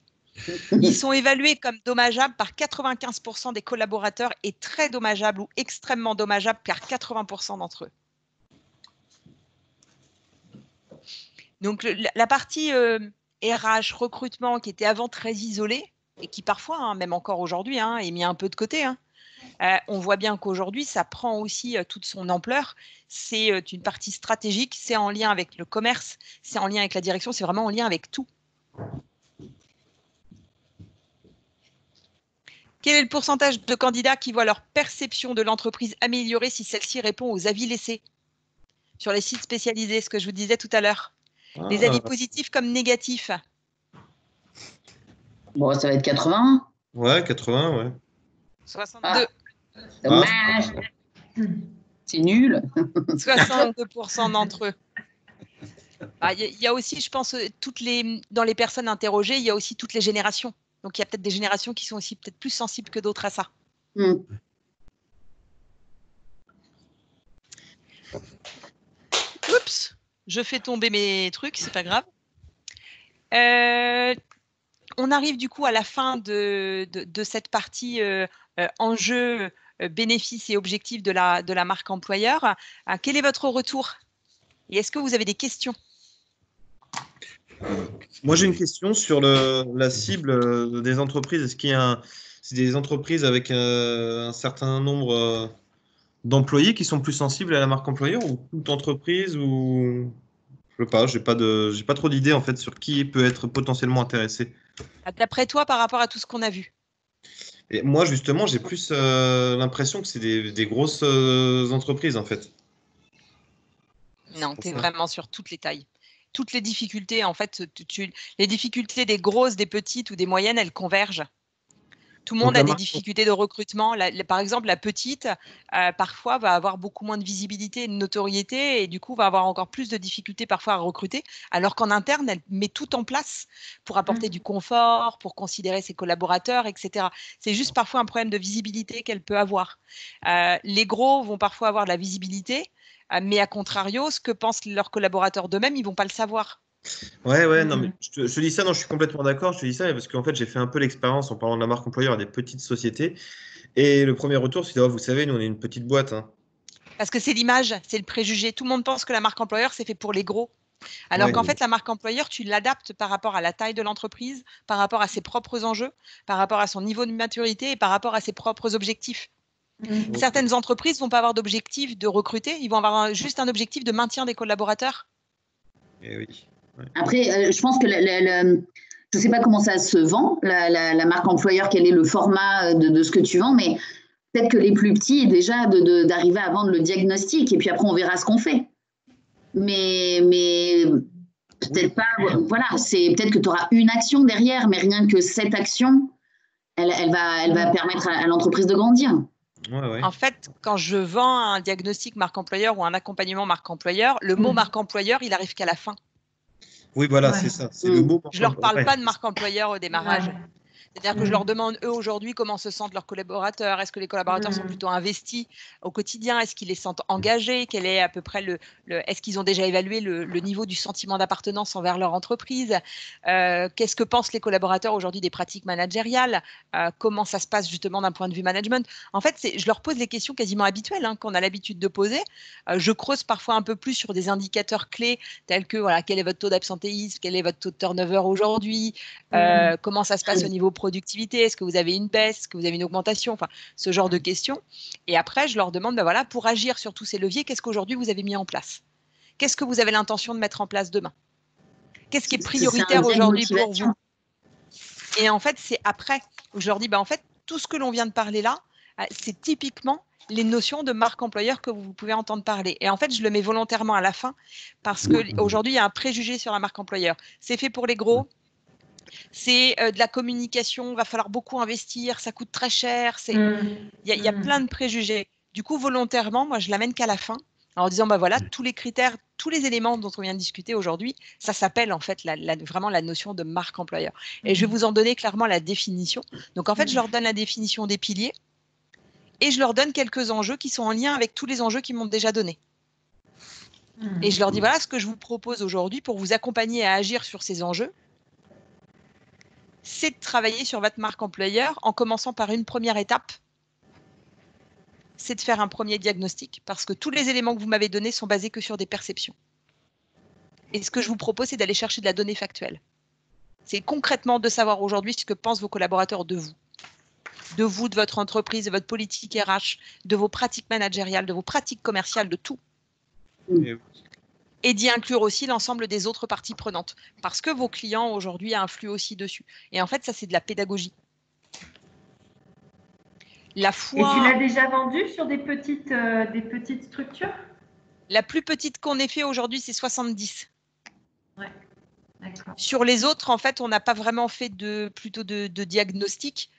Ils sont évalués comme dommageables par 95% des collaborateurs et très dommageables ou extrêmement dommageables par 80% d'entre eux. Donc, la partie RH, recrutement, qui était avant très isolée et qui parfois, hein, même encore aujourd'hui, hein, est mis un peu de côté. Hein. On voit bien qu'aujourd'hui, ça prend aussi toute son ampleur. C'est une partie stratégique, c'est en lien avec le commerce, c'est en lien avec la direction, c'est vraiment en lien avec tout. Quel est le pourcentage de candidats qui voient leur perception de l'entreprise améliorée si celle-ci répond aux avis laissés sur les sites spécialisés, ce que je vous disais tout à l'heure? Les avis positifs comme négatifs? Bon, ça va être 80. Ouais, 80, ouais. 62. Dommage. C'est nul. 62% d'entre eux. Il y a aussi, je pense, dans les personnes interrogées, il y a aussi toutes les générations. Donc, il y a peut-être des générations qui sont aussi peut-être plus sensibles que d'autres à ça. Oups, je fais tomber mes trucs, c'est pas grave. On arrive du coup à la fin de cette partie enjeux, bénéfices et objectifs de la marque employeur. Quel est votre retour? Et est-ce que vous avez des questions? Moi, j'ai une question sur la cible des entreprises. Est-ce qu'il y a c'est des entreprises avec un certain nombre d'employés qui sont plus sensibles à la marque employeur ou toute entreprise ou je sais pas, j'ai pas trop d'idées en fait sur qui peut être potentiellement intéressé. D'après toi, par rapport à tout ce qu'on a vu? Et moi, justement, j'ai plus l'impression que c'est des grosses entreprises en fait. Non, tu es vraiment sur toutes les tailles. Toutes les difficultés, en fait, les difficultés des grosses, des petites ou des moyennes, elles convergent. Tout le monde a des difficultés de recrutement. Par exemple, la petite, parfois, va avoir beaucoup moins de visibilité et de notoriété et du coup, va avoir encore plus de difficultés parfois à recruter, alors qu'en interne, elle met tout en place pour apporter du confort, pour considérer ses collaborateurs, etc. C'est juste parfois un problème de visibilité qu'elle peut avoir. Les gros vont parfois avoir de la visibilité, mais à contrario, ce que pensent leurs collaborateurs d'eux-mêmes, ils ne vont pas le savoir. Ouais, non, mais je te dis ça, non, je suis complètement d'accord, je te dis ça, parce qu'en fait, j'ai fait un peu l'expérience en parlant de la marque employeur à des petites sociétés, et le premier retour, c'est, vous savez, nous, on est une petite boîte. Hein. Parce que c'est l'image, c'est le préjugé. Tout le monde pense que la marque employeur, c'est fait pour les gros. Alors qu'en fait, la marque employeur, tu l'adaptes par rapport à la taille de l'entreprise, par rapport à ses propres enjeux, par rapport à son niveau de maturité et par rapport à ses propres objectifs. Certaines entreprises ne vont pas avoir d'objectif de recruter, ils vont avoir juste un objectif de maintien des collaborateurs. Et oui. Ouais. Après, je pense que je ne sais pas comment ça se vend, la marque employeur, quel est le format de ce que tu vends, mais peut-être que les plus petits, déjà, d'arriver à vendre le diagnostic, et puis après, on verra ce qu'on fait. Mais peut-être pas, voilà, c'est peut-être que tu auras une action derrière, mais rien que cette action, elle va permettre à l'entreprise de grandir. Ouais. En fait, quand je vends un diagnostic marque employeur ou un accompagnement marque employeur, le mot marque employeur, il arrive qu'à la fin. Oui, voilà, c'est ça. C'est le mot. Je ne leur parle pas de marque employeur au démarrage. C'est-à-dire que je leur demande, eux, aujourd'hui, comment se sentent leurs collaborateurs. Est-ce que les collaborateurs sont plutôt investis au quotidien? Est-ce qu'ils les sentent engagés? Quel est à peu près est-ce qu'ils ont déjà évalué le niveau du sentiment d'appartenance envers leur entreprise? Qu'est-ce que pensent les collaborateurs aujourd'hui des pratiques managériales? Comment ça se passe justement d'un point de vue management? En fait, je leur pose les questions quasiment habituelles qu'on a l'habitude de poser. Je creuse parfois un peu plus sur des indicateurs clés tels que quel est votre taux d'absentéisme, quel est votre taux de turnover aujourd'hui, comment ça se passe au niveau productivité, est-ce que vous avez une baisse, est-ce que vous avez une augmentation, enfin ce genre de questions. Et après, je leur demande, pour agir sur tous ces leviers, qu'est-ce qu'aujourd'hui vous avez mis en place? Qu'est-ce que vous avez l'intention de mettre en place demain? Qu'est-ce qui est prioritaire aujourd'hui pour vous? Et en fait, c'est après où je leur dis, en fait, tout ce que l'on vient de parler là, c'est typiquement les notions de marque employeur que vous pouvez entendre parler. Et en fait, je le mets volontairement à la fin parce qu'aujourd'hui, il y a un préjugé sur la marque employeur. C'est fait pour les gros, c'est de la communication, il va falloir beaucoup investir, ça coûte très cher. Il y a plein de préjugés. Du coup, volontairement, moi, je l'amène qu'à la fin en disant, voilà, tous les critères, tous les éléments dont on vient de discuter aujourd'hui, ça s'appelle en fait vraiment la notion de marque employeur. Et je vais vous en donner clairement la définition. Donc, en fait, je leur donne la définition des piliers et je leur donne quelques enjeux qui sont en lien avec tous les enjeux qu'ils m'ont déjà donnés. Et je leur dis, voilà ce que je vous propose aujourd'hui pour vous accompagner à agir sur ces enjeux. C'est de travailler sur votre marque employeur en commençant par une première étape. C'est de faire un premier diagnostic parce que tous les éléments que vous m'avez donnés sont basés que sur des perceptions. Et ce que je vous propose, c'est d'aller chercher de la donnée factuelle. C'est concrètement de savoir aujourd'hui ce que pensent vos collaborateurs de vous, de votre entreprise, de votre politique RH, de vos pratiques managériales, de vos pratiques commerciales, de tout. Et d'y inclure aussi l'ensemble des autres parties prenantes parce que vos clients aujourd'hui influent aussi dessus. Et en fait, ça, c'est de la pédagogie. Et tu l'as déjà vendu sur des petites structures? La plus petite qu'on ait fait aujourd'hui, c'est 70. Ouais, d'accord. Sur les autres, en fait, on n'a pas vraiment fait plutôt de diagnostic.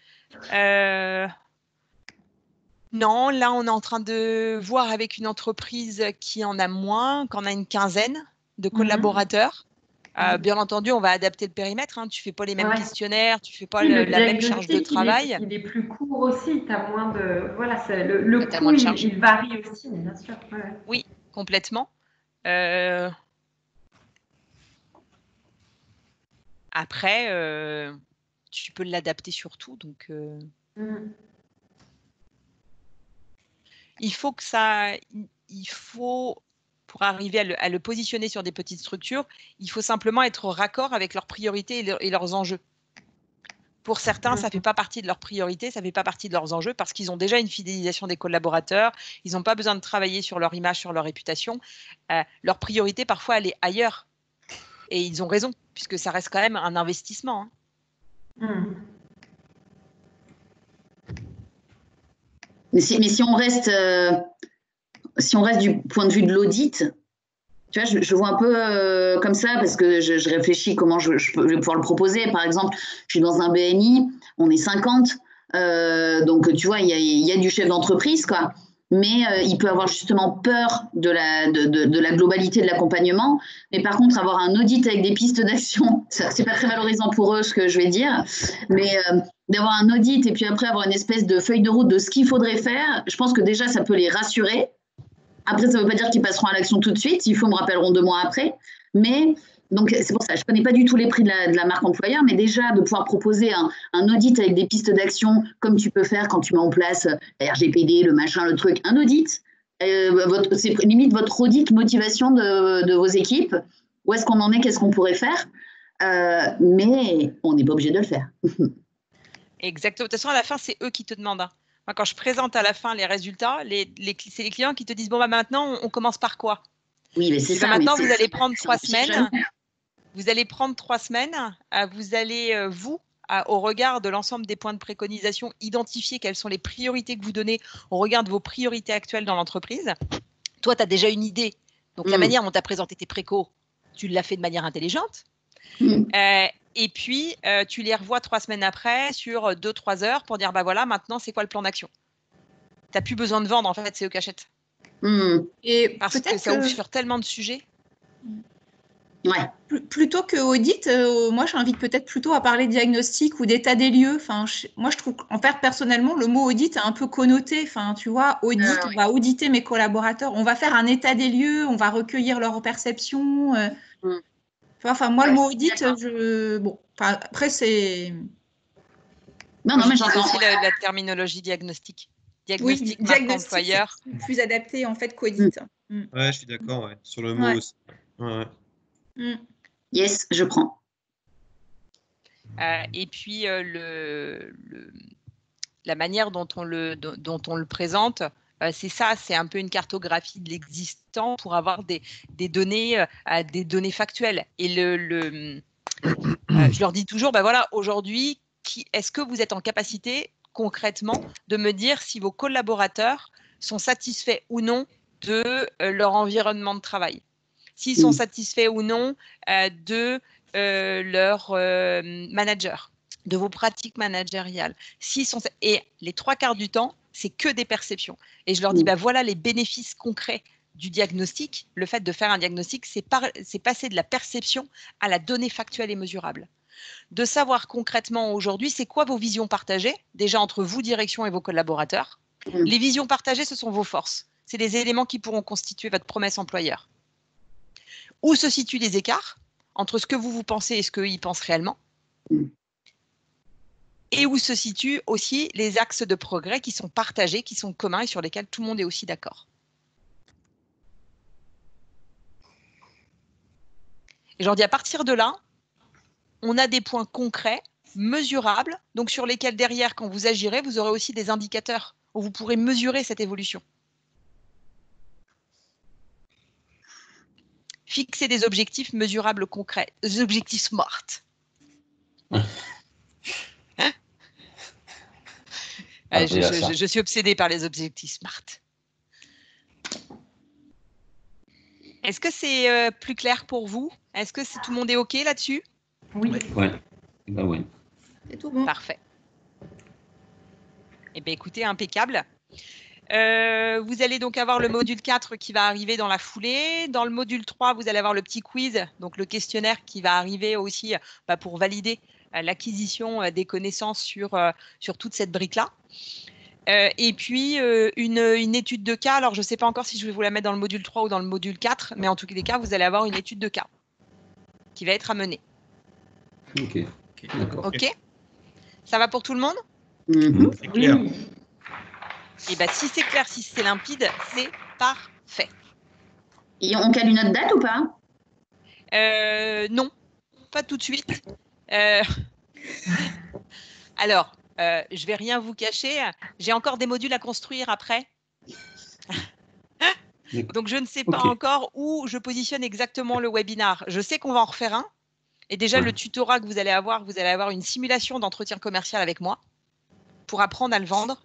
Non, là, on est en train de voir avec une entreprise qui en a moins, qu'on a une quinzaine de collaborateurs. Bien entendu, on va adapter le périmètre. Tu ne fais pas les mêmes questionnaires, tu ne fais pas la même charge de travail. Il est plus court aussi, tu as moins de… Voilà, le coût, il varie aussi, bien sûr. Ouais. Oui, complètement. Après, tu peux l'adapter sur tout. Donc, il faut… Pour arriver à le positionner sur des petites structures, il faut simplement être raccord avec leurs priorités et leurs enjeux. Pour certains, ça ne fait pas partie de leurs priorités, ça ne fait pas partie de leurs enjeux parce qu'ils ont déjà une fidélisation des collaborateurs, ils n'ont pas besoin de travailler sur leur image, sur leur réputation. Leur priorité, parfois, elle est ailleurs. Et ils ont raison, puisque ça reste quand même un investissement. Mais si on reste… Si on reste du point de vue de l'audit, tu vois, je vois un peu comme ça parce que je réfléchis comment je vais pouvoir le proposer. Par exemple, je suis dans un BNI, on est 50, donc tu vois, il y a du chef d'entreprise, quoi. Mais il peut avoir justement peur de la globalité de l'accompagnement. Mais par contre, avoir un audit avec des pistes d'action, c'est pas très valorisant pour eux, ce que je vais dire. Mais d'avoir un audit et puis après avoir une espèce de feuille de route de ce qu'il faudrait faire, je pense que déjà, ça peut les rassurer. Après, ça ne veut pas dire qu'ils passeront à l'action tout de suite. S'il faut, me rappelleront 2 mois après. Mais donc, c'est pour ça, je ne connais pas du tout les prix de la marque employeur, mais déjà, de pouvoir proposer un audit avec des pistes d'action, comme tu peux faire quand tu mets en place la RGPD, le machin, le truc, un audit. C'est limite votre audit motivation de vos équipes. Où est-ce qu'on en est, qu'est-ce qu'on pourrait faire, mais on n'est pas obligé de le faire. Exactement. De toute façon, à la fin, c'est eux qui te demandent. Moi, quand je présente à la fin les résultats, c'est les clients qui te disent, bon, maintenant, on commence par quoi? Oui, mais c'est ça. Maintenant, vous allez prendre 3 semaines. Vous allez prendre 3 semaines. Vous allez, au regard de l'ensemble des points de préconisation, identifier quelles sont les priorités que vous donnez au regard de vos priorités actuelles dans l'entreprise. Toi, tu as déjà une idée. Donc, la manière dont tu as présenté tes précos, tu l'as fait de manière intelligente. Et puis, tu les revois 3 semaines après sur 2-3 heures pour dire, voilà, maintenant, c'est quoi le plan d'action? Tu n'as plus besoin de vendre, en fait, c'est eux qui achètent. Et parce que ça ouvre sur tellement de sujets. Ouais. Plutôt que audit, moi j'invite peut-être plutôt à parler diagnostic ou d'état des lieux. Enfin, moi je trouve en fait personnellement le mot audit est un peu connoté. Enfin, tu vois, audit, on va auditer mes collaborateurs, on va faire un état des lieux, on va recueillir leurs perceptions. Enfin, moi le mot audit, bon, après c'est. Non, mais j'entends aussi la terminologie diagnostic. Diagnostic, oui, marque employeur. Plus adapté en fait qu'audit. Ouais, je suis d'accord, sur le mot aussi. Ouais. Yes, je prends. Et puis, la manière dont on le présente, c'est ça, c'est un peu une cartographie de l'existant pour avoir des données factuelles. Et je leur dis toujours, voilà, aujourd'hui, est-ce que vous êtes en capacité concrètement de me dire si vos collaborateurs sont satisfaits ou non de leur environnement de travail, s'ils sont satisfaits ou non de leur manager, de vos pratiques managériales. Et les 3/4 du temps, c'est que des perceptions. Et je leur dis, voilà les bénéfices concrets du diagnostic. Le fait de faire un diagnostic, c'est passer de la perception à la donnée factuelle et mesurable. De savoir concrètement aujourd'hui, c'est quoi vos visions partagées, déjà entre vous, direction, et vos collaborateurs. Les visions partagées, ce sont vos forces. C'est les éléments qui pourront constituer votre promesse employeur. Où se situent les écarts entre ce que vous pensez et ce qu'ils pensent réellement? Et où se situent aussi les axes de progrès qui sont partagés, qui sont communs et sur lesquels tout le monde est aussi d'accord. Et je leur dis, à partir de là, on a des points concrets, mesurables, donc sur lesquels derrière, quand vous agirez, vous aurez aussi des indicateurs où vous pourrez mesurer cette évolution. Fixer des objectifs mesurables concrets, des objectifs SMART. Je suis obsédée par les objectifs SMART. Est-ce que c'est plus clair pour vous? Est-ce que tout le monde est OK là-dessus? Oui. Oui. C'est tout bon. Parfait. Eh bien, écoutez, impeccable. Vous allez donc avoir le module 4 qui va arriver dans la foulée. Dans le module 3, vous allez avoir le petit quiz, donc le questionnaire qui va arriver aussi pour valider l'acquisition des connaissances sur toute cette brique-là. Et puis, une étude de cas. Alors, je ne sais pas encore si je vais vous la mettre dans le module 3 ou dans le module 4, mais en tous les cas, vous allez avoir une étude de cas qui va être à mener. OK. D'accord. OK. Ça va pour tout le monde? C'est clair. Et bien, si c'est clair, si c'est limpide, c'est parfait. Et on cale une autre date ou pas? Non, pas tout de suite. Alors, je ne vais rien vous cacher. J'ai encore des modules à construire après. Donc, je ne sais pas encore où je positionne exactement le webinar. Je sais qu'on va en refaire un. Et déjà, le tutorat que vous allez avoir une simulation d'entretien commercial avec moi pour apprendre à le vendre.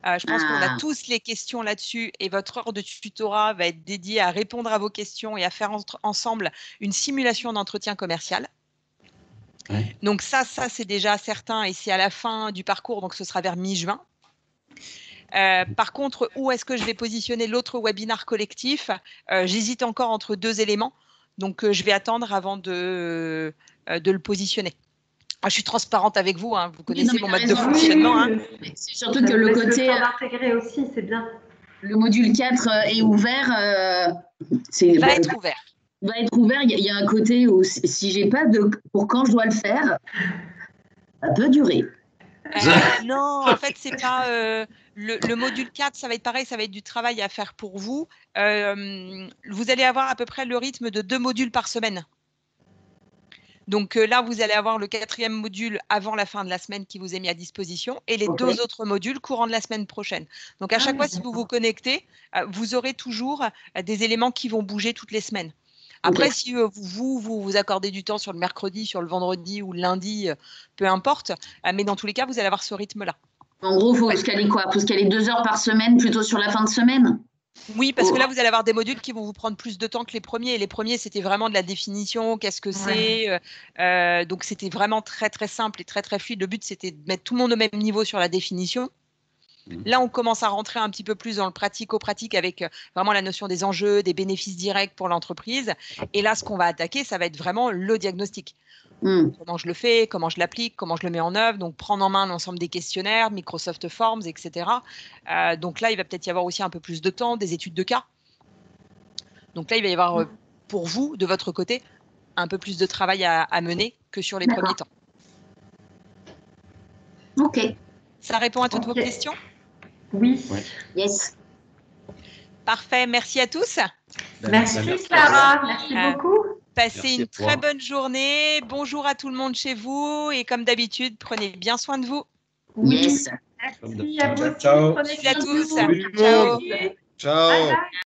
Je pense qu'on a tous les questions là-dessus et votre heure de tutorat va être dédiée à répondre à vos questions et à faire ensemble une simulation d'entretien commercial. Ouais. Donc ça c'est déjà certain et c'est à la fin du parcours, donc ce sera vers mi-juin. Par contre, où est-ce que je vais positionner l'autre webinar collectif? J'hésite encore entre deux éléments, donc je vais attendre avant de le positionner. Je suis transparente avec vous, hein. Vous connaissez mon mode de fonctionnement. Hein. C'est surtout que le côté intégrer aussi, c'est bien. Le module 4 est ouvert. Va être ouvert. Va être ouvert. Il y a un côté où si j'ai pas pour quand je dois le faire, ça peut durer. Non, en fait, c'est pas le module 4, ça va être pareil, ça va être du travail à faire pour vous. Vous allez avoir à peu près le rythme de 2 modules par semaine. Donc là, vous allez avoir le 4e module avant la fin de la semaine qui vous est mis à disposition et les 2 autres modules courant de la semaine prochaine. Donc à chaque fois, si vous vous connectez, vous aurez toujours des éléments qui vont bouger toutes les semaines. Après, si vous accordez du temps sur le mercredi, sur le vendredi ou le lundi, peu importe, mais dans tous les cas, vous allez avoir ce rythme-là. En gros, il faut se caler quoi? Il faut se caler 2 heures par semaine plutôt sur la fin de semaine? Oui, parce que là, vous allez avoir des modules qui vont vous prendre plus de temps que les premiers. Et les premiers, c'était vraiment de la définition, qu'est-ce que c'est. Donc, c'était vraiment très, très simple et très, très fluide. Le but, c'était de mettre tout le monde au même niveau sur la définition. Là, on commence à rentrer un petit peu plus dans le pratico-pratique avec vraiment la notion des enjeux, des bénéfices directs pour l'entreprise. Et là, ce qu'on va attaquer, ça va être vraiment le diagnostic. Comment je le fais, comment je l'applique, comment je le mets en œuvre. Donc, prendre en main l'ensemble des questionnaires, Microsoft Forms, etc. Donc là, il va peut-être y avoir aussi un peu plus de temps, des études de cas. Donc là, il va y avoir, pour vous, de votre côté, un peu plus de travail à mener que sur les premiers temps. Ok. Ça répond à toutes vos questions? Oui. Yes. Parfait. Merci à tous. Merci Clara. Merci beaucoup. Passez une très bonne journée. Bonjour à tout le monde chez vous. Et comme d'habitude, prenez bien soin de vous. Oui. Yes. Merci à vous aussi. Ciao. Prenez Merci à tous. Salut. Ciao. Ciao. Bye bye.